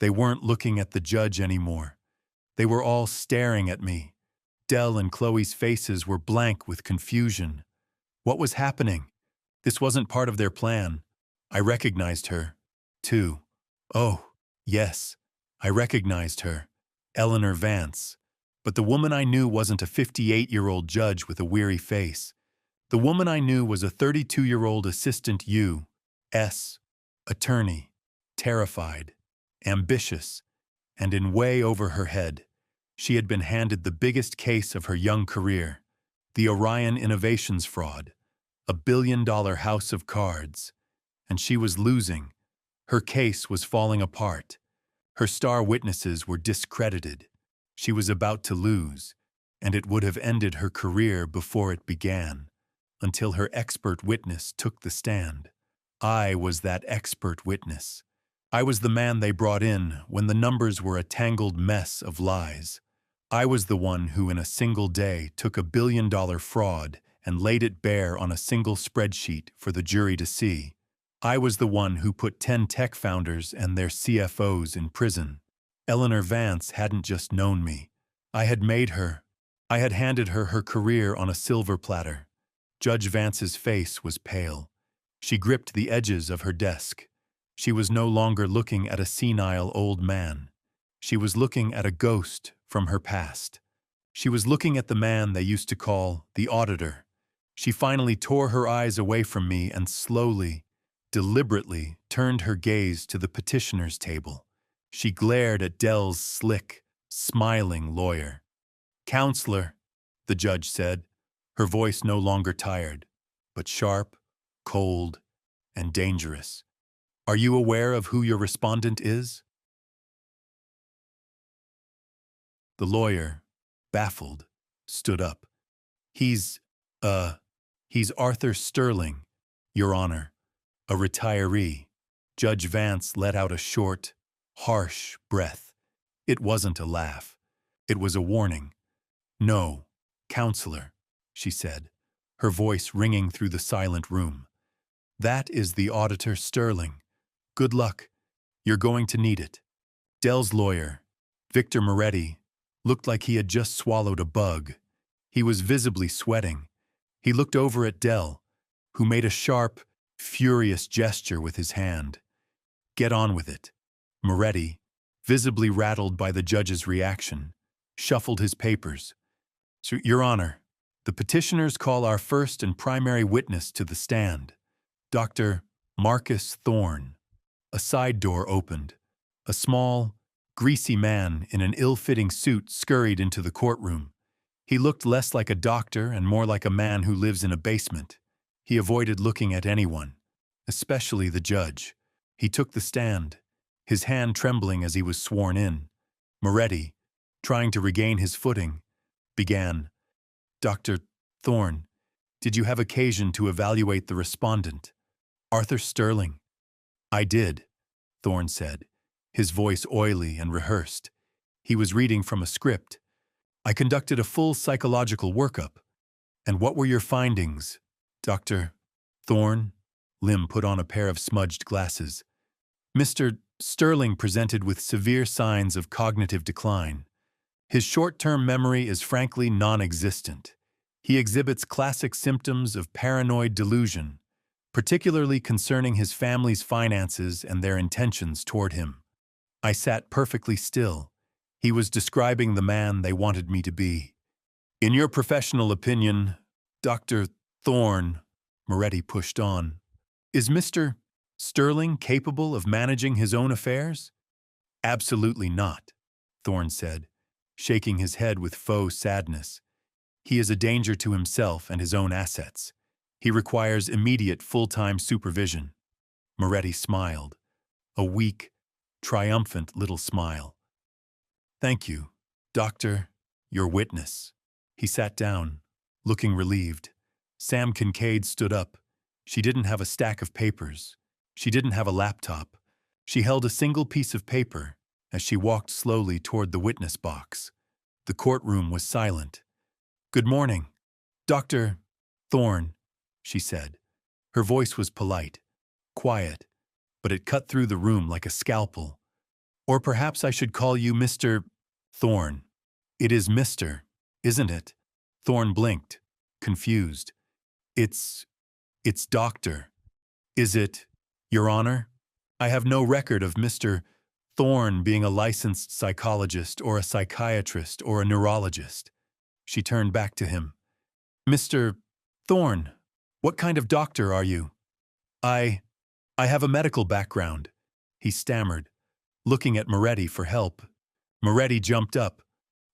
They weren't looking at the judge anymore. They were all staring at me. Dell and Chloe's faces were blank with confusion. What was happening? This wasn't part of their plan. I recognized her, too. Oh, yes, I recognized her. Eleanor Vance. But the woman I knew wasn't a 58-year-old judge with a weary face. The woman I knew was a 32-year-old assistant U.S. attorney, terrified, ambitious, and in way over her head. She had been handed the biggest case of her young career, the Orion Innovations fraud, a billion-dollar house of cards, and she was losing. Her case was falling apart. Her star witnesses were discredited. She was about to lose, and it would have ended her career before it began, until her expert witness took the stand. I was that expert witness. I was the man they brought in when the numbers were a tangled mess of lies. I was the one who in a single day took a billion-dollar fraud and laid it bare on a single spreadsheet for the jury to see. I was the one who put 10 tech founders and their CFOs in prison. Eleanor Vance hadn't just known me. I had made her. I had handed her her career on a silver platter. Judge Vance's face was pale. She gripped the edges of her desk. She was no longer looking at a senile old man. She was looking at a ghost from her past. She was looking at the man they used to call the auditor. She finally tore her eyes away from me and slowly, deliberately turned her gaze to the petitioner's table. She glared at Dell's slick, smiling lawyer. "Counselor," the judge said, her voice no longer tired, but sharp, cold, and dangerous. "Are you aware of who your respondent is?" The lawyer, baffled, stood up. He's Arthur Sterling, Your Honor, a retiree." Judge Vance let out a short, harsh breath. It wasn't a laugh. It was a warning. "No, counselor," she said, her voice ringing through the silent room. "That is the auditor Sterling. Good luck. You're going to need it." Dell's lawyer, Victor Moretti, looked like he had just swallowed a bug. He was visibly sweating. He looked over at Dell, who made a sharp, furious gesture with his hand. "Get on with it." Moretti, visibly rattled by the judge's reaction, shuffled his papers. "So, Your Honor, the petitioners call our first and primary witness to the stand, Dr. Marcus Thorne." A side door opened. A small, greasy man in an ill-fitting suit scurried into the courtroom. He looked less like a doctor and more like a man who lives in a basement. He avoided looking at anyone, especially the judge. He took the stand, his hand trembling as he was sworn in. Moretti, trying to regain his footing, began, "Dr. Thorne, did you have occasion to evaluate the respondent, Arthur Sterling?" "I did," Thorne said, his voice oily and rehearsed. He was reading from a script. "I conducted a full psychological workup." "And what were your findings, Dr. Thorne?" Lim put on a pair of smudged glasses. Mr. Sterling presented with severe signs of cognitive decline. His short-term memory is frankly non-existent. He exhibits classic symptoms of paranoid delusion, particularly concerning his family's finances and their intentions toward him. I sat perfectly still. He was describing the man they wanted me to be. In your professional opinion, Dr. Thorne, Moretti pushed on, is Mr. Sterling capable of managing his own affairs? Absolutely not, Thorne said, shaking his head with faux sadness. He is a danger to himself and his own assets. He requires immediate full-time supervision. Moretti smiled, a weak, triumphant little smile. Thank you, Doctor, your witness. He sat down, looking relieved. Sam Kincaid stood up. She didn't have a stack of papers. She didn't have a laptop. She held a single piece of paper as she walked slowly toward the witness box. The courtroom was silent. Good morning, Dr. Thorne, she said. Her voice was polite, quiet, but it cut through the room like a scalpel. Or perhaps I should call you Mr. Thorne. It is Mr., isn't it? Thorne blinked, confused. It's Doctor. Is it, Your Honor? I have no record of Mr. Thorne being a licensed psychologist or a psychiatrist or a neurologist. She turned back to him. Mr. Thorne, what kind of doctor are you? I have a medical background, he stammered, looking at Moretti for help. Moretti jumped up.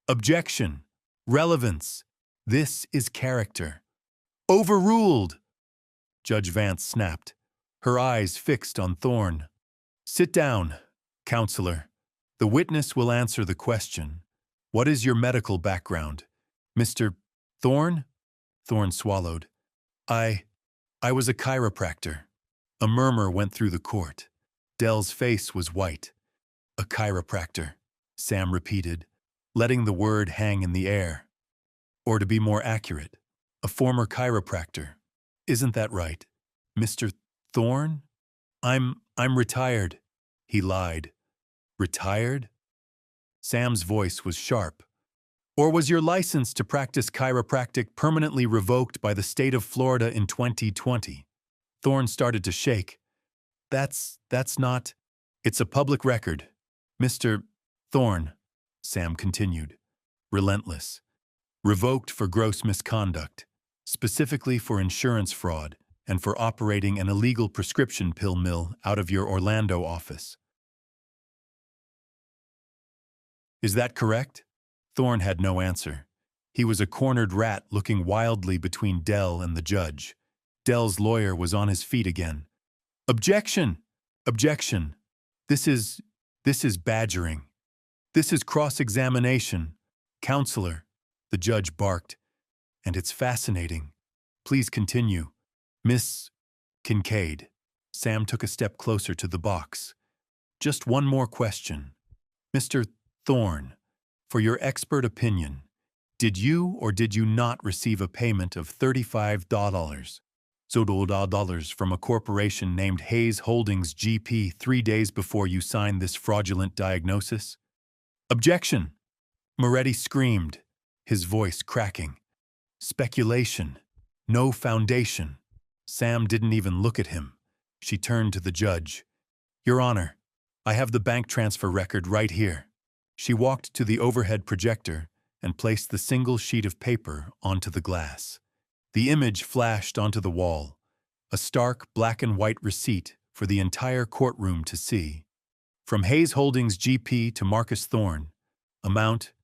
Objection. Relevance. This is character. Overruled. Judge Vance snapped, her eyes fixed on Thorne. Sit down, counselor. The witness will answer the question. What is your medical background? Mr. Thorne? Thorne swallowed. I was a chiropractor. A murmur went through the court. Dell's face was white. A chiropractor, Sam repeated, letting the word hang in the air. Or to be more accurate, a former chiropractor. Isn't that right, Mr. Thorne? I'm retired, he lied. Retired? Sam's voice was sharp. Or was your license to practice chiropractic permanently revoked by the state of Florida in 2020? Thorne started to shake. That's not... It's a public record. Mr. Thorne, Sam continued, relentless. Revoked for gross misconduct, specifically for insurance fraud and for operating an illegal prescription pill mill out of your Orlando office. Is that correct? Thorne had no answer. He was a cornered rat looking wildly between Dell and the judge. Dell's lawyer was on his feet again. Objection! Objection! This is badgering. This is cross-examination. Counselor, the judge barked. And it's fascinating. Please continue. Miss Kincaid. Sam took a step closer to the box. Just one more question. Mr. Thorne, for your expert opinion, did you or did you not receive a payment of $35 from a corporation named Hayes Holdings GP 3 days before you signed this fraudulent diagnosis? Objection! Moretti screamed, his voice cracking. Speculation. No foundation. Sam didn't even look at him. She turned to the judge. Your Honor, I have the bank transfer record right here. She walked to the overhead projector and placed the single sheet of paper onto the glass. The image flashed onto the wall, a stark black and white receipt for the entire courtroom to see. From Hayes Holdings GP to Marcus Thorne, amount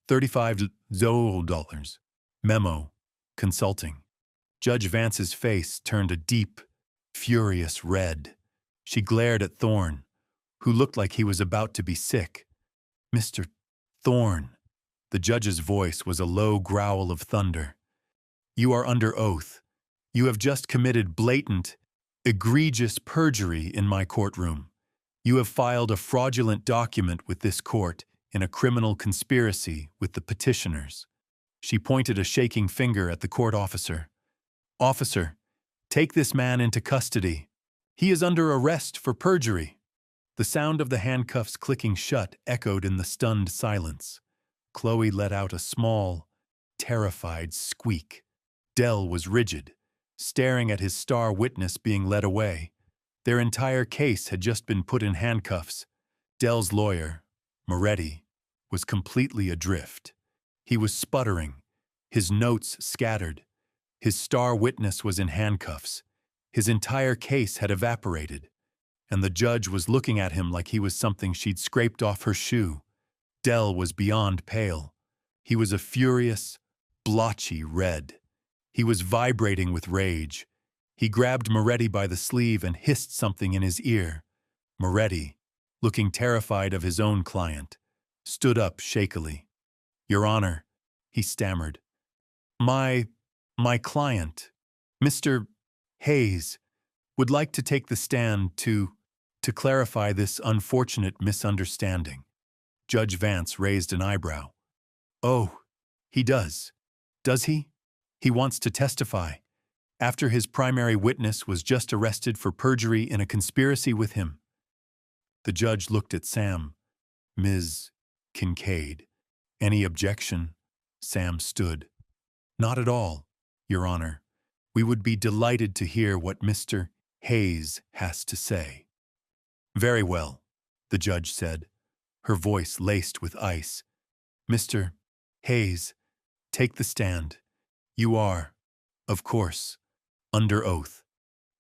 $35. Memo, consulting. Judge Vance's face turned a deep, furious red. She glared at Thorne, who looked like he was about to be sick. Mr. Thorne, the judge's voice was a low growl of thunder. You are under oath. You have just committed blatant, egregious perjury in my courtroom. You have filed a fraudulent document with this court in a criminal conspiracy with the petitioners. She pointed a shaking finger at the court officer. Officer, take this man into custody. He is under arrest for perjury. The sound of the handcuffs clicking shut echoed in the stunned silence. Chloe let out a small, terrified squeak. Dell was rigid, staring at his star witness being led away. Their entire case had just been put in handcuffs. Dell's lawyer, Moretti, was completely adrift. He was sputtering, his notes scattered. His star witness was in handcuffs. His entire case had evaporated, and the judge was looking at him like he was something she'd scraped off her shoe. Dell was beyond pale. He was a furious, blotchy red. He was vibrating with rage. He grabbed Moretti by the sleeve and hissed something in his ear. Moretti, looking terrified of his own client, stood up shakily. "Your Honor," he stammered. My client, Mr. Hayes, would like to take the stand to clarify this unfortunate misunderstanding." Judge Vance raised an eyebrow. "Oh, he does. Does he? He wants to testify, after his primary witness was just arrested for perjury in a conspiracy with him." The judge looked at Sam. "Ms. Kincaid, any objection?" Sam stood. "Not at all, Your Honor. We would be delighted to hear what Mr. Hayes has to say." "Very well," the judge said, her voice laced with ice. "Mr. Hayes, take the stand. You are, of course, under oath."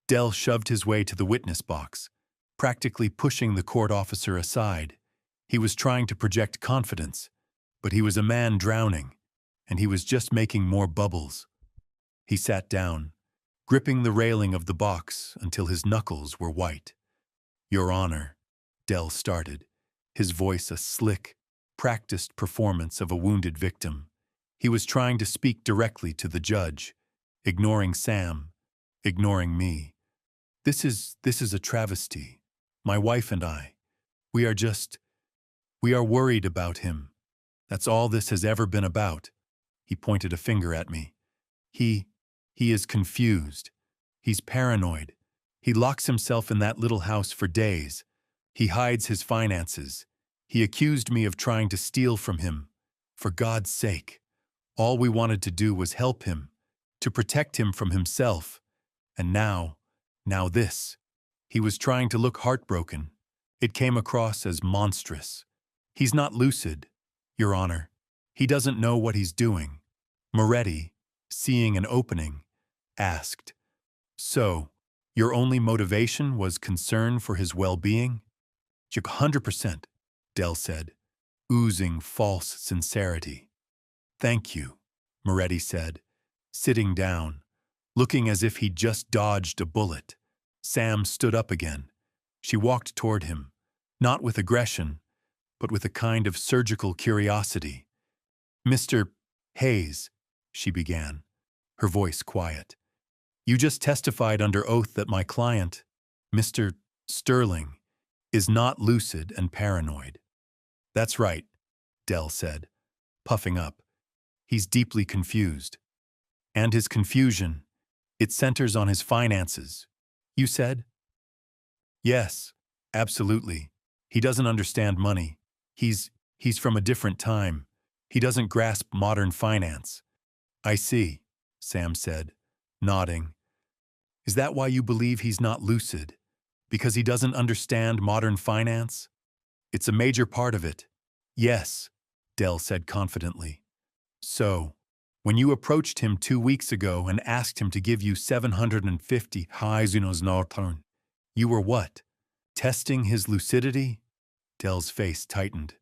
Dell shoved his way to the witness box, practically pushing the court officer aside. He was trying to project confidence, but he was a man drowning, and he was just making more bubbles. He sat down, gripping the railing of the box until his knuckles were white. "Your Honor," Dell started, his voice a slick, practiced performance of a wounded victim. He was trying to speak directly to the judge, ignoring Sam, ignoring me. This is a travesty. My wife and I, we are worried about him. That's all this has ever been about." He pointed a finger at me. He is confused. He's paranoid. He locks himself in that little house for days. He hides his finances. He accused me of trying to steal from him. For God's sake, all we wanted to do was help him, to protect him from himself. And now this. He was trying to look heartbroken. It came across as monstrous. He's not lucid, Your Honor. He doesn't know what he's doing. Moretti, seeing an opening, asked, "So, your only motivation was concern for his well-being?" "100%, Dell said, oozing false sincerity. "Thank you," Moretti said, sitting down, looking as if he'd just dodged a bullet. Sam stood up again. She walked toward him, not with aggression, but with a kind of surgical curiosity. "Mr. Hayes," she began, her voice quiet, "you just testified under oath that my client, Mr. Sterling, is not lucid and paranoid." "That's right," Dell said, puffing up. "He's deeply confused. And his confusion, it centers on his finances, you said?" "Yes, absolutely. He doesn't understand money. He's from a different time. He doesn't grasp modern finance." "I see," Sam said, nodding. "Is that why you believe he's not lucid? Because he doesn't understand modern finance?" "It's a major part of it." "Yes," Dell said confidently. "So, when you approached him 2 weeks ago and asked him to give you 750 Haizunos Northern, you were what? Testing his lucidity?" Dell's face tightened.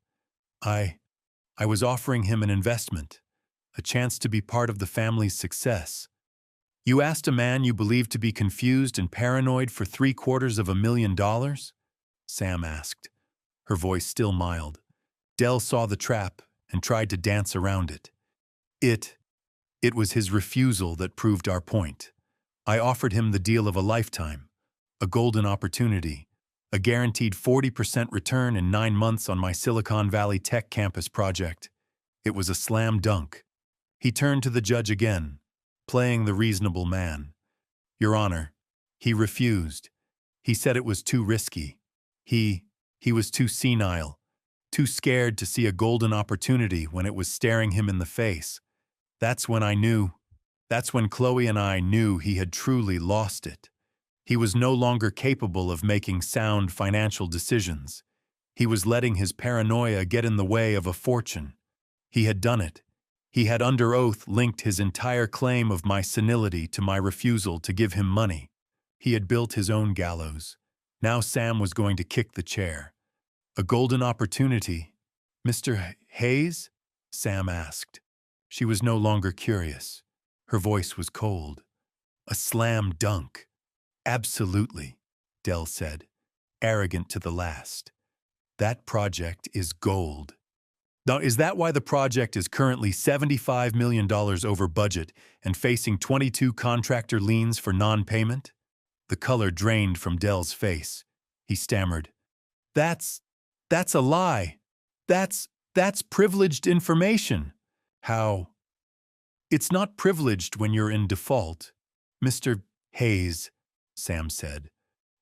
I was offering him an investment, a chance to be part of the family's success. "You asked a man you believed to be confused and paranoid for $750,000? Sam asked, her voice still mild. Dell saw the trap and tried to dance around it. It was his refusal that proved our point. I offered him the deal of a lifetime, a golden opportunity, a guaranteed 40% return in 9 months on my Silicon Valley Tech campus project. It was a slam dunk. He turned to the judge again, playing the reasonable man. "Your Honor, he refused. He said it was too risky. He was too senile, too scared to see a golden opportunity when it was staring him in the face. That's when I knew. That's when Chloe and I knew he had truly lost it. He was no longer capable of making sound financial decisions. He was letting his paranoia get in the way of a fortune. He had done it. He had under oath linked his entire claim of my senility to my refusal to give him money. He had built his own gallows. Now Sam was going to kick the chair. A golden opportunity. Mr. Hayes? Sam asked. She was no longer curious. Her voice was cold. A slam dunk. Absolutely, Dell said, arrogant to the last. That project is gold. Now, is that why the project is currently $75 million over budget and facing 22 contractor liens for non-payment? The color drained from Dell's face. He stammered, That's a lie. That's privileged information. How? It's not privileged when you're in default. Mr. Hayes, Sam said,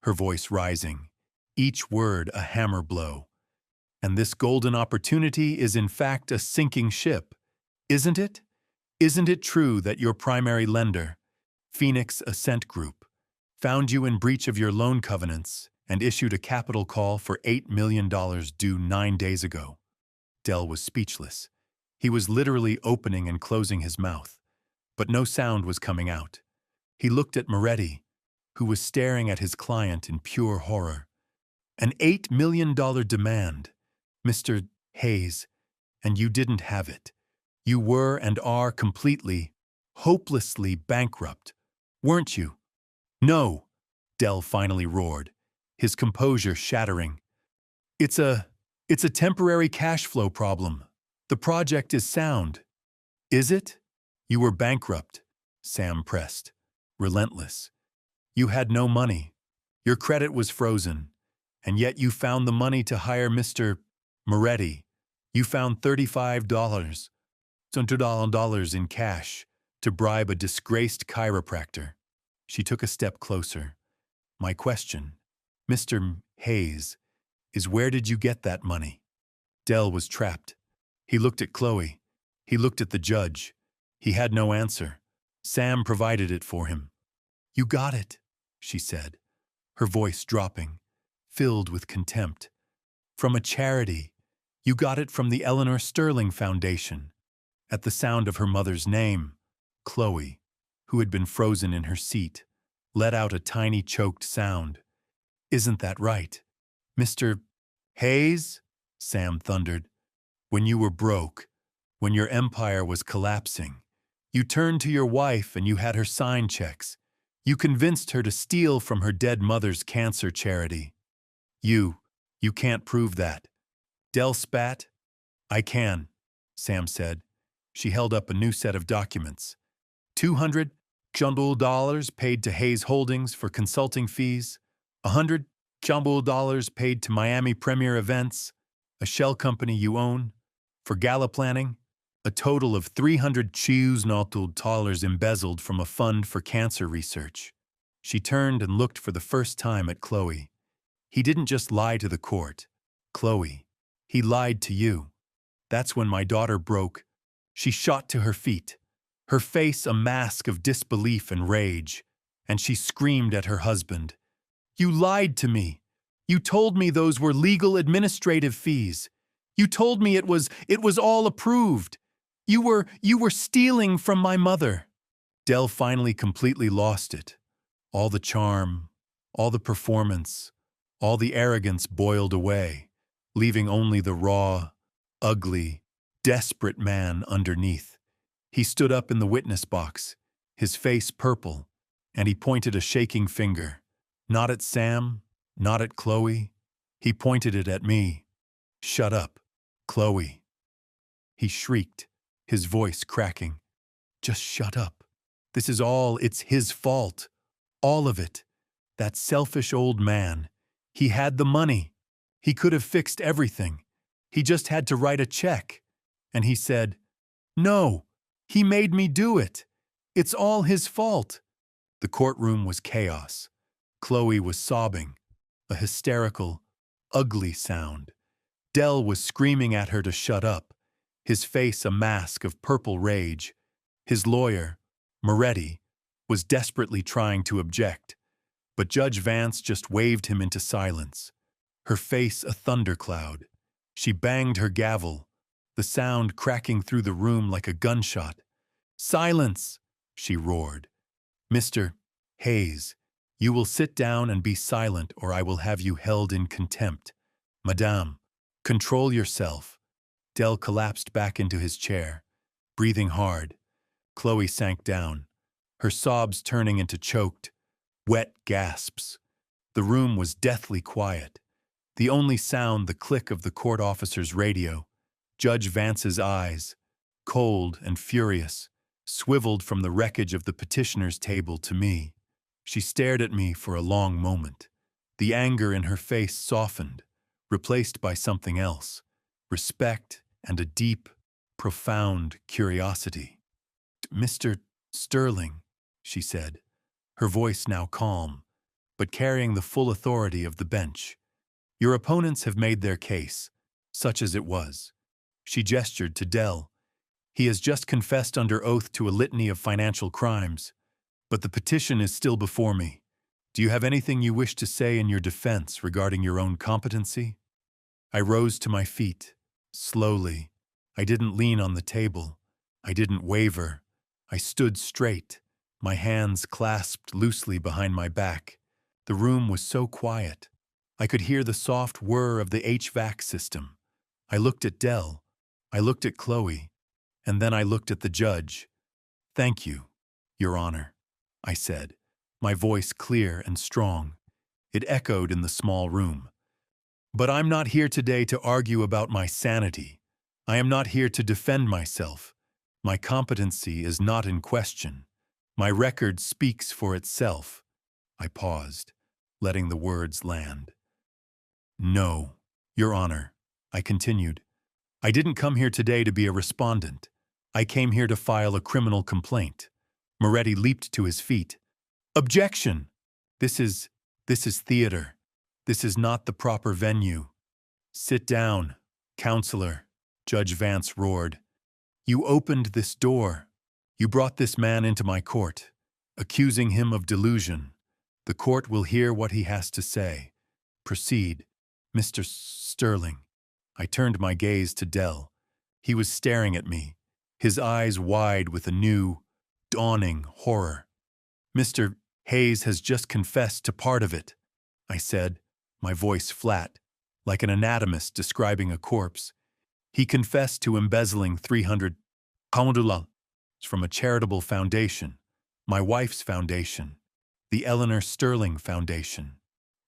her voice rising, each word a hammer blow. And this golden opportunity is in fact a sinking ship, isn't it? Isn't it true that your primary lender, Phoenix Ascent Group, found you in breach of your loan covenants and issued a capital call for $8 million due 9 days ago? Dell was speechless. He was literally opening and closing his mouth, but no sound was coming out. He looked at Moretti, who was staring at his client in pure horror. An $8 million demand, Mr. Hayes, and you didn't have it. You were and are completely, hopelessly bankrupt, weren't you? No, Dell finally roared, his composure shattering. It's a temporary cash flow problem. The project is sound. Is it? You were bankrupt, Sam pressed, relentless. You had no money. Your credit was frozen, and yet you found the money to hire Mr. Moretti. You found $35 in cash to bribe a disgraced chiropractor. She took a step closer. My question, Mr. Hayes, is where did you get that money? Dell was trapped. He looked at Chloe. He looked at the judge. He had no answer. Sam provided it for him. You got it, she said, her voice dropping, filled with contempt. From a charity. You got it from the Eleanor Sterling Foundation. At the sound of her mother's name, Chloe, who had been frozen in her seat, let out a tiny choked sound. Isn't that right? Mr. Hayes? Sam thundered. When you were broke, when your empire was collapsing, you turned to your wife and you had her sign checks. You convinced her to steal from her dead mother's cancer charity. You can't prove that. Dell spat. I can, Sam said. She held up a new set of documents. $200 paid to Hayes Holdings for consulting fees, $100 paid to Miami Premier Events, a shell company you own, for gala planning, a total of $300 embezzled from a fund for cancer research. She turned and looked for the first time at Chloe. He didn't just lie to the court. Chloe, he lied to you. That's when my daughter broke. She shot to her feet, her face a mask of disbelief and rage, and she screamed at her husband. You lied to me. You told me those were legal administrative fees. You told me it was all approved. You were stealing from my mother. Dell finally completely lost it. All the charm, all the performance, all the arrogance boiled away, leaving only the raw, ugly, desperate man underneath. He stood up in the witness box, his face purple, and he pointed a shaking finger. Not at Sam, not at Chloe. He pointed it at me. Shut up, Chloe. He shrieked, his voice cracking. Just shut up. It's his fault. All of it. That selfish old man. He had the money. He could have fixed everything. He just had to write a check. And he said, No, he made me do it. It's all his fault. The courtroom was chaos. Chloe was sobbing, a hysterical, ugly sound. Dell was screaming at her to shut up, his face a mask of purple rage. His lawyer, Moretti, was desperately trying to object, but Judge Vance just waved him into silence, her face a thundercloud. She banged her gavel, the sound cracking through the room like a gunshot. "Silence!" she roared. "Mr. Hayes, you will sit down and be silent or I will have you held in contempt. Madame, control yourself." Dell collapsed back into his chair, breathing hard. Chloe sank down, her sobs turning into choked, wet gasps. The room was deathly quiet. The only sound the click of the court officer's radio. Judge Vance's eyes, cold and furious, swiveled from the wreckage of the petitioner's table to me. She stared at me for a long moment. The anger in her face softened, replaced by something else, respect and a deep, profound curiosity. "Mr. Sterling," she said, her voice now calm, but carrying the full authority of the bench. "Your opponents have made their case, such as it was." She gestured to Dell. "He has just confessed under oath to a litany of financial crimes, but the petition is still before me. Do you have anything you wish to say in your defense regarding your own competency?" I rose to my feet, slowly. I didn't lean on the table. I didn't waver. I stood straight, my hands clasped loosely behind my back. The room was so quiet. I could hear the soft whir of the HVAC system. I looked at Dell. I looked at Chloe. And then I looked at the judge. "Thank you, Your Honor," I said, my voice clear and strong. It echoed in the small room. "But I'm not here today to argue about my sanity. I am not here to defend myself. My competency is not in question. My record speaks for itself." I paused, letting the words land. "No, Your Honor," I continued. "I didn't come here today to be a respondent. I came here to file a criminal complaint." Moretti leaped to his feet. "Objection! This is theater. This is not the proper venue." "Sit down, counselor," Judge Vance roared. "You opened this door. You brought this man into my court, accusing him of delusion. The court will hear what he has to say. Proceed, Mr. Sterling." I turned my gaze to Dell. He was staring at me, his eyes wide with a new, dawning horror. "Mr. Hayes has just confessed to part of it," I said, my voice flat, like an anatomist describing a corpse. "He confessed to embezzling 300 pounds from a charitable foundation, my wife's foundation, the Eleanor Sterling Foundation."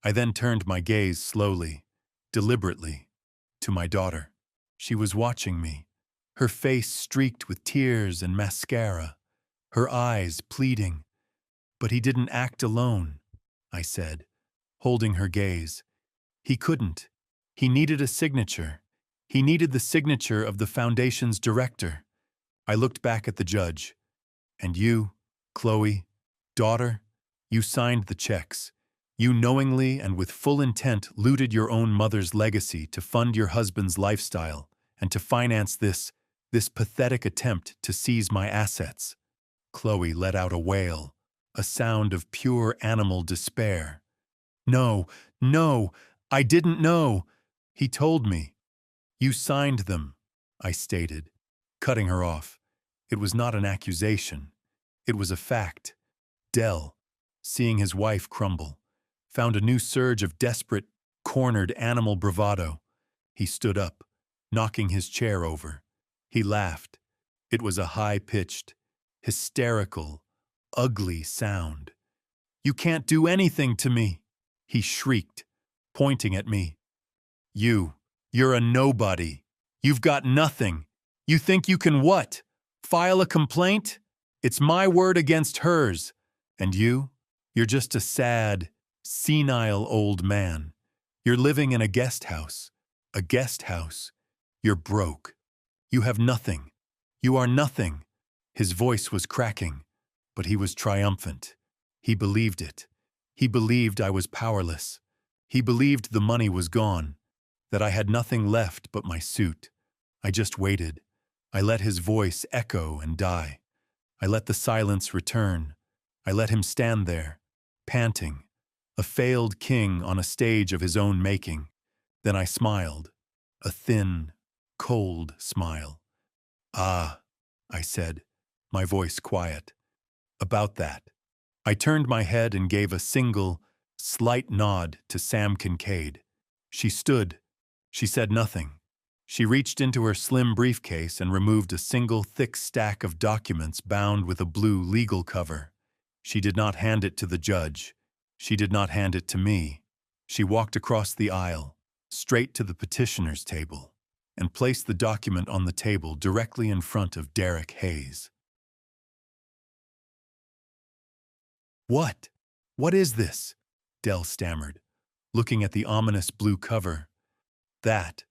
I then turned my gaze slowly, deliberately, to my daughter. She was watching me, her face streaked with tears and mascara, her eyes pleading. "But he didn't act alone," I said, holding her gaze. "He couldn't. He needed a signature. He needed the signature of the foundation's director." I looked back at the judge. "And you, Chloe, daughter, you signed the checks. You knowingly and with full intent looted your own mother's legacy to fund your husband's lifestyle and to finance this pathetic attempt to seize my assets." Chloe let out a wail, a sound of pure animal despair. "No, no, I didn't know. He told me." "You signed them," I stated, cutting her off. It was not an accusation. It was a fact. Dell, seeing his wife crumble, found a new surge of desperate, cornered animal bravado. He stood up, knocking his chair over. He laughed. It was a high-pitched, hysterical, ugly sound. "You can't do anything to me," he shrieked, pointing at me. You're a nobody. You've got nothing. You think you can what? File a complaint? It's my word against hers. And you're just a sad, senile old man. You're living in a guest house. A guest house. You're broke. You have nothing. You are nothing." His voice was cracking, but he was triumphant. He believed it. He believed I was powerless. He believed the money was gone, that I had nothing left but my suit. I just waited. I let his voice echo and die. I let the silence return. I let him stand there, panting, a failed king on a stage of his own making. Then I smiled, a thin, cold smile. "Ah," I said, my voice quiet. "About that." I turned my head and gave a single, slight nod to Sam Kincaid. She stood. She said nothing. She reached into her slim briefcase and removed a single thick stack of documents bound with a blue legal cover. She did not hand it to the judge. She did not hand it to me. She walked across the aisle, straight to the petitioner's table, and placed the document on the table directly in front of Derek Hayes. "What? What is this?" Dell stammered, looking at the ominous blue cover. "That,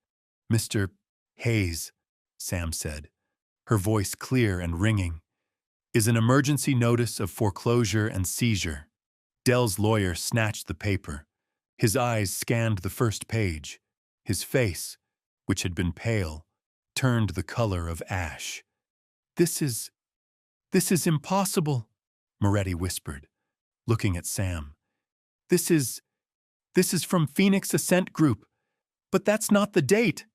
Mr. Hayes," Sam said, her voice clear and ringing, "is an emergency notice of foreclosure and seizure." Dell's lawyer snatched the paper. His eyes scanned the first page. His face, which had been pale, turned the color of ash. This is impossible," Moretti whispered, looking at Sam. This is from Phoenix Ascent Group, but that's not the date."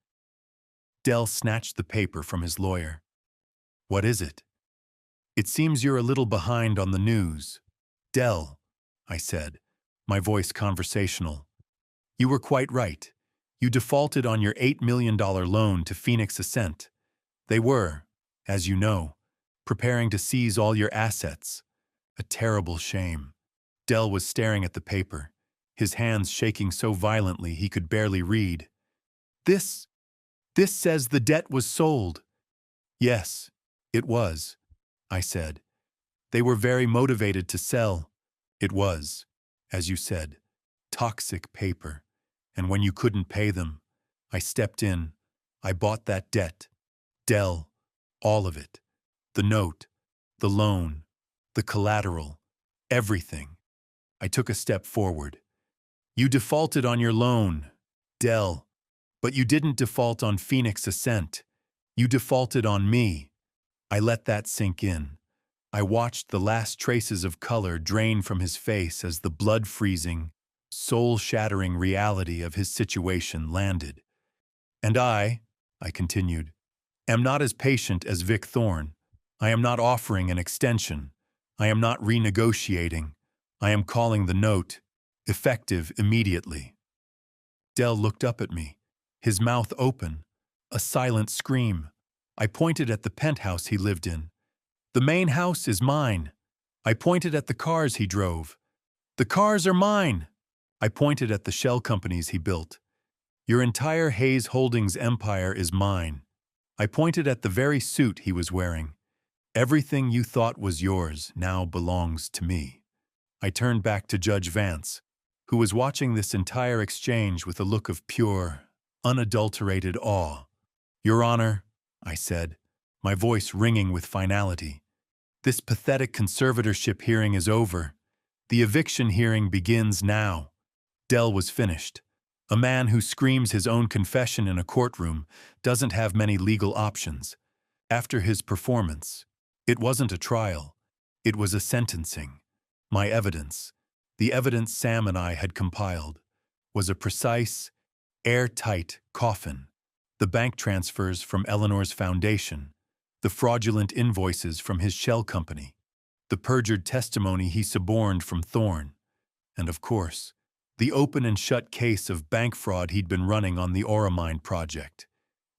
Dell snatched the paper from his lawyer. "What is it?" "It seems you're a little behind on the news." "Dell," I said, my voice conversational, "you were quite right. You defaulted on your $8 million loan to Phoenix Ascent. They were, as you know, preparing to seize all your assets. A terrible shame." Dell was staring at the paper, his hands shaking so violently he could barely read. This says the debt was sold." "Yes, it was," I said. "They were very motivated to sell. It was, as you said, toxic paper. And when you couldn't pay them, I stepped in. I bought that debt. Dell, all of it. The note, the loan, the collateral, everything. I took a step forward. You defaulted on your loan, Dell, but you didn't default on Phoenix Ascent. You defaulted on me." I let that sink in. I watched the last traces of color drain from his face as the blood-freezing, soul-shattering reality of his situation landed. "And I continued, "am not as patient as Vic Thorne. I am not offering an extension. I am not renegotiating. I am calling the note, effective immediately." Dell looked up at me, his mouth open, a silent scream. I pointed at the penthouse he lived in. "The main house is mine." I pointed at the cars he drove. "The cars are mine." I pointed at the shell companies he built. "Your entire Hayes Holdings empire is mine." I pointed at the very suit he was wearing. "Everything you thought was yours now belongs to me." I turned back to Judge Vance, who was watching this entire exchange with a look of pure, unadulterated awe. "Your Honor," I said, my voice ringing with finality, "this pathetic conservatorship hearing is over. The eviction hearing begins now." Dell was finished. A man who screams his own confession in a courtroom doesn't have many legal options. After his performance, it wasn't a trial. It was a sentencing. My evidence, the evidence Sam and I had compiled, was a precise, airtight coffin. The bank transfers from Eleanor's foundation, the fraudulent invoices from his shell company, the perjured testimony he suborned from Thorne, and of course, the open and shut case of bank fraud he'd been running on the Auramine project.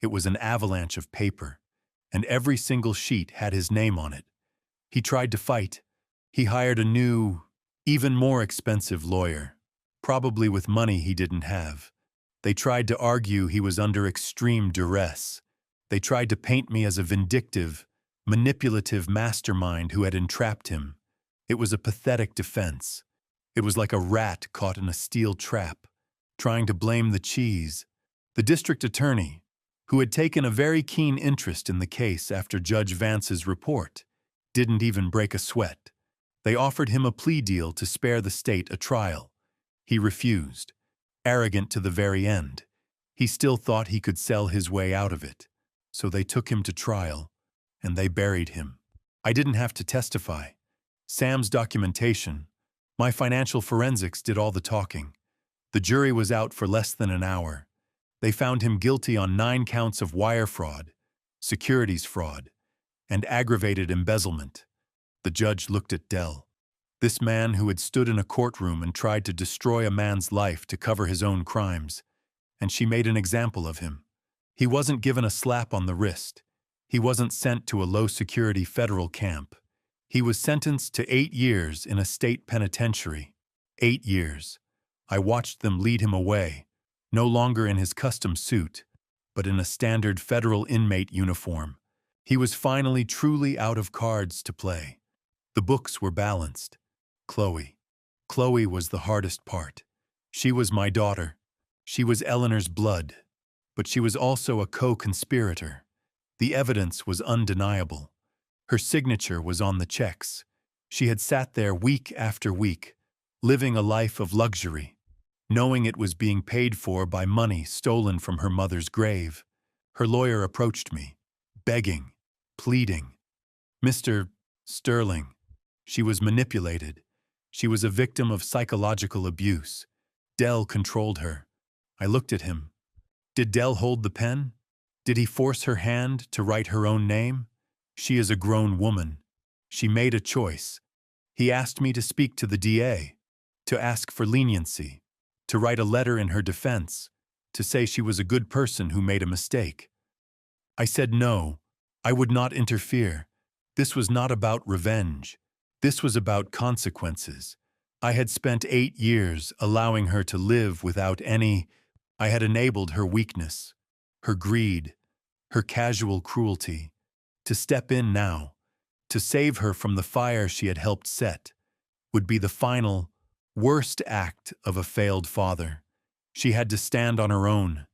It was an avalanche of paper, and every single sheet had his name on it. He tried to fight. He hired a new, even more expensive lawyer, probably with money he didn't have. They tried to argue he was under extreme duress. They tried to paint me as a vindictive, manipulative mastermind who had entrapped him. It was a pathetic defense. It was like a rat caught in a steel trap, trying to blame the cheese. The district attorney, who had taken a very keen interest in the case after Judge Vance's report, didn't even break a sweat. They offered him a plea deal to spare the state a trial. He refused. arrogant to the very end. He still thought he could sell his way out of it. So they took him to trial, and they buried him. I didn't have to testify. Sam's documentation, my financial forensics did all the talking. The jury was out for less than an hour. They found him guilty on 9 counts of wire fraud, securities fraud, and aggravated embezzlement. The judge looked at Dell. This man who had stood in a courtroom and tried to destroy a man's life to cover his own crimes. And she made an example of him. He wasn't given a slap on the wrist. He wasn't sent to a low-security federal camp. He was sentenced to 8 years in a state penitentiary. 8 years. I watched them lead him away, no longer in his custom suit, but in a standard federal inmate uniform. He was finally truly out of cards to play. The books were balanced. Chloe. Chloe was the hardest part. She was my daughter. She was Eleanor's blood. But she was also a co-conspirator. The evidence was undeniable. Her signature was on the checks. She had sat there week after week, living a life of luxury, knowing it was being paid for by money stolen from her mother's grave. Her lawyer approached me, begging, pleading. Mr. Sterling. She was manipulated. She was a victim of psychological abuse. Dell controlled her. I looked at him. Did Dell hold the pen? Did he force her hand to write her own name? She is a grown woman. She made a choice. He asked me to speak to the DA, to ask for leniency, to write a letter in her defense, to say she was a good person who made a mistake. I said no, I would not interfere. This was not about revenge. This was about consequences. I had spent 8 years allowing her to live without any. I had enabled her weakness, her greed, her casual cruelty. To step in now, to save her from the fire she had helped set, would be the final, worst act of a failed father. She had to stand on her own.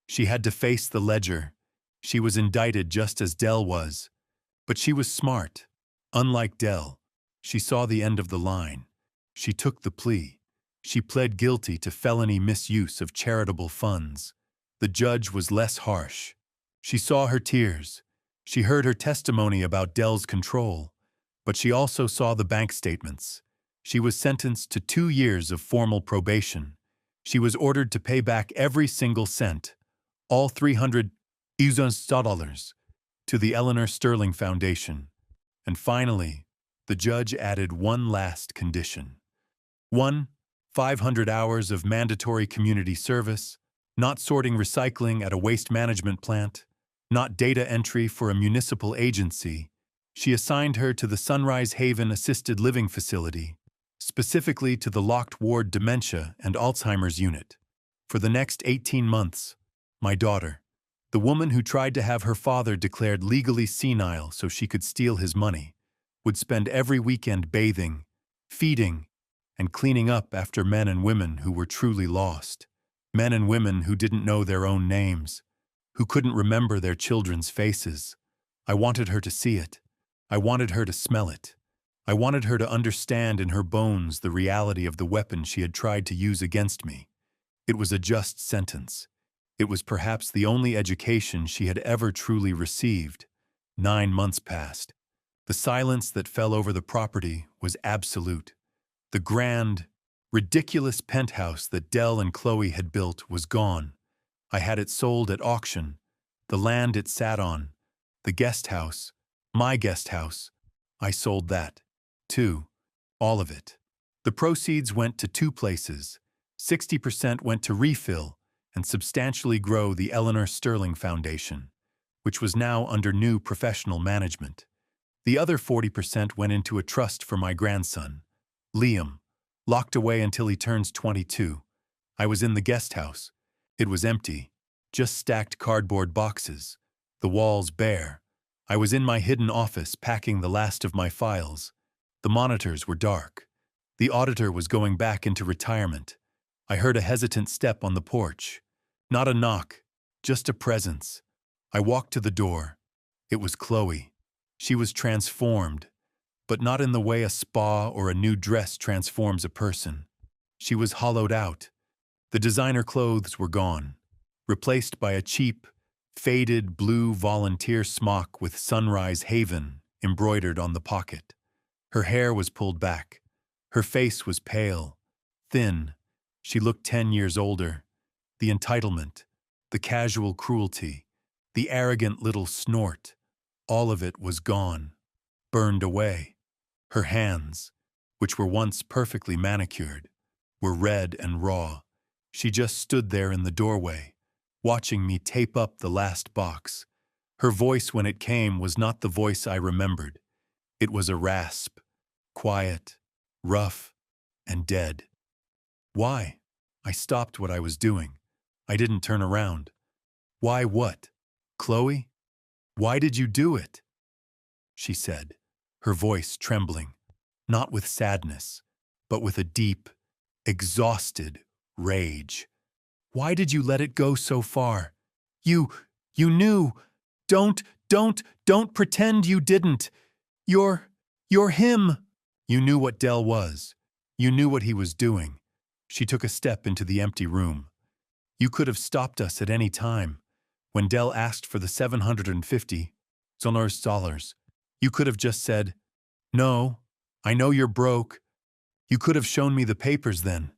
She had to face the ledger. She was indicted just as Dell was. But she was smart. Unlike Dell, she saw the end of the line. She took the plea. She pled guilty to felony misuse of charitable funds. The judge was less harsh. She saw her tears. She heard her testimony about Dell's control. But she also saw the bank statements. She was sentenced to 2 years of formal probation. She was ordered to pay back every single cent, all $300,000, to the Eleanor Sterling Foundation. And finally, the judge added one last condition. 1. 500 hours of mandatory community service, not sorting recycling at a waste management plant, not data entry for a municipal agency. She assigned her to the Sunrise Haven Assisted Living Facility, specifically to the Locked Ward Dementia and Alzheimer's Unit. For the next 18 months, my daughter, the woman who tried to have her father declared legally senile so she could steal his money, would spend every weekend bathing, feeding, and cleaning up after men and women who were truly lost. Men and women who didn't know their own names, who couldn't remember their children's faces. I wanted her to see it. I wanted her to smell it. I wanted her to understand in her bones the reality of the weapon she had tried to use against me. It was a just sentence. It was perhaps the only education she had ever truly received. 9 months passed. The silence that fell over the property was absolute. The grand, ridiculous penthouse that Dell and Chloe had built was gone. I had it sold at auction. The land it sat on, the guest house, my guest house, I sold that, too. All of it. The proceeds went to 2 places. 60% went to refill and substantially grow the Eleanor Sterling Foundation, which was now under new professional management. The other 40% went into a trust for my grandson, Liam, locked away until he turns 22. I was in the guest house. It was empty, just stacked cardboard boxes, the walls bare. I was in my hidden office packing the last of my files. The monitors were dark. The auditor was going back into retirement. I heard a hesitant step on the porch. Not a knock, just a presence. I walked to the door. It was Chloe. She was transformed, but not in the way a spa or a new dress transforms a person. She was hollowed out. The designer clothes were gone, replaced by a cheap, faded blue volunteer smock with Sunrise Haven embroidered on the pocket. Her hair was pulled back. Her face was pale, thin. She looked 10 years older. The entitlement, the casual cruelty, the arrogant little snort, all of it was gone, burned away. Her hands, which were once perfectly manicured, were red and raw. She just stood there in the doorway, watching me tape up the last box. Her voice when it came was not the voice I remembered. It was a rasp, quiet, rough, and dead. Why? I stopped what I was doing. I didn't turn around. Why what? Chloe? Why did you do it? She said, her voice trembling, not with sadness, but with a deep, exhausted rage. Why did you let it go so far? You knew. Don't pretend you didn't. You're him. You knew what Dell was. You knew what he was doing. She took a step into the empty room. You could have stopped us at any time. When Dell asked for the $750, you could have just said, "No, I know you're broke." You could have shown me the papers then.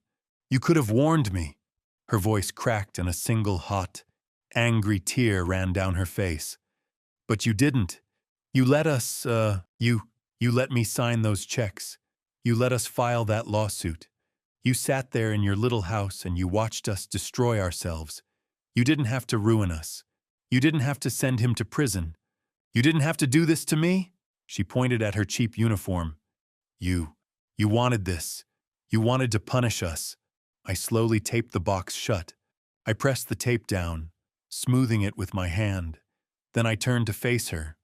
You could have warned me. Her voice cracked and a single hot, angry tear ran down her face. But you didn't. You let us, you let me sign those checks. You let us file that lawsuit. You sat there in your little house and you watched us destroy ourselves. You didn't have to ruin us. You didn't have to send him to prison. You didn't have to do this to me. She pointed at her cheap uniform. You wanted this. You wanted to punish us. I slowly taped the box shut. I pressed the tape down, smoothing it with my hand. Then I turned to face her.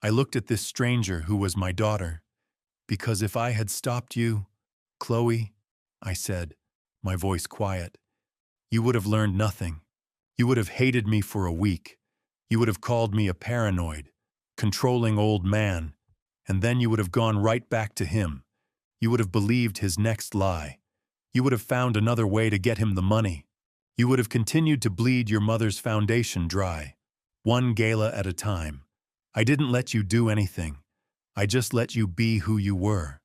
I looked at this stranger who was my daughter. Because if I had stopped you, Chloe, I said, my voice quiet, you would have learned nothing. You would have hated me for a week. You would have called me a paranoid, controlling old man, and then you would have gone right back to him. You would have believed his next lie. You would have found another way to get him the money. You would have continued to bleed your mother's foundation dry, one gala at a time. I didn't let you do anything. I just let you be who you were.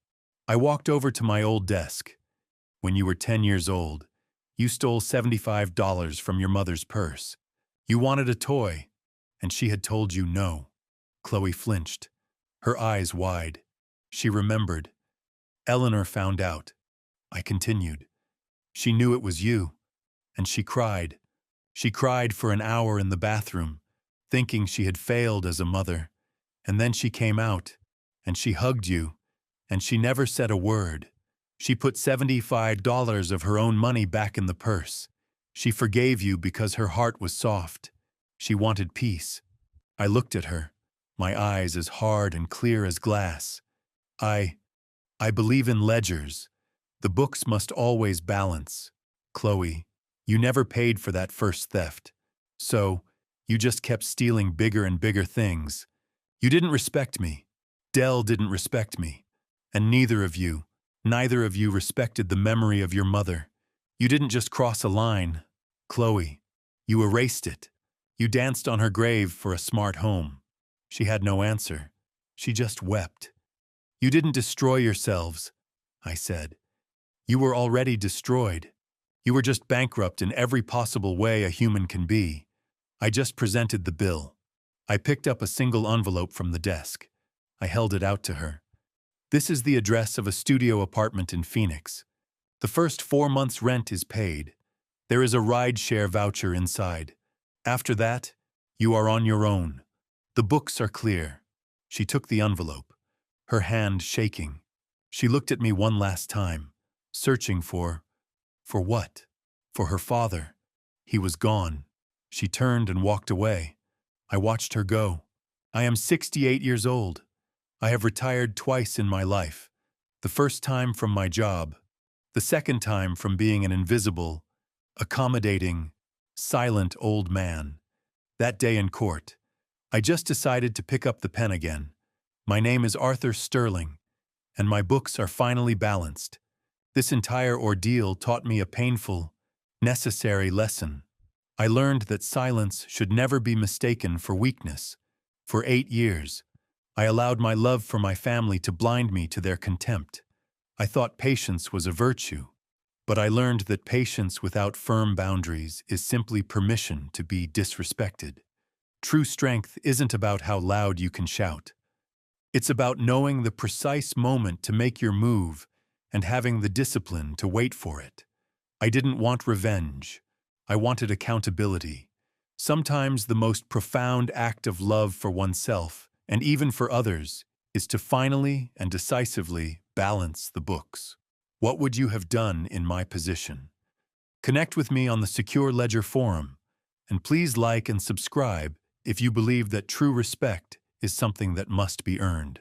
I walked over to my old desk. When you were 10 years old, you stole $75 from your mother's purse. You wanted a toy, and she had told you no. Chloe flinched, her eyes wide. She remembered. Eleanor found out. I continued. She knew it was you, and she cried. She cried for an hour in the bathroom, thinking she had failed as a mother. And then she came out, and she hugged you, and she never said a word. She put $75 of her own money back in the purse. She forgave you because her heart was soft. She wanted peace. I looked at her, my eyes as hard and clear as glass. I believe in ledgers. The books must always balance. Chloe, you never paid for that first theft. So, you just kept stealing bigger and bigger things. You didn't respect me. Dell didn't respect me. And neither of you respected the memory of your mother. You didn't just cross a line. Chloe, you erased it. You danced on her grave for a smart home. She had no answer. She just wept. You didn't destroy yourselves, I said. You were already destroyed. You were just bankrupt in every possible way a human can be. I just presented the bill. I picked up a single envelope from the desk. I held it out to her. This is the address of a studio apartment in Phoenix. The first 4 months' rent is paid. There is a ride-share voucher inside. After that, you are on your own. The books are clear. She took the envelope, her hand shaking. She looked at me one last time, searching for what? For her father. He was gone. She turned and walked away. I watched her go. I am 68 years old. I have retired twice in my life. The first time from my job. The second time from being an invisible, accommodating, silent old man. That day in court, I just decided to pick up the pen again. My name is Arthur Sterling, and my books are finally balanced. This entire ordeal taught me a painful, Necessary lesson. I learned that silence should never be mistaken for weakness. For 8 years, I allowed my love for my family to blind me to their contempt. I thought patience was a virtue, but I learned that patience without firm boundaries is simply permission to be disrespected. True strength isn't about how loud you can shout. It's about knowing the precise moment to make your move and having the discipline to wait for it. I didn't want revenge. I wanted accountability. Sometimes the most profound act of love for oneself, and even for others, is to finally and decisively balance the books. What would you have done in my position? Connect with me on the Secure Ledger forum, and please like and subscribe if you believe that true respect is something that must be earned.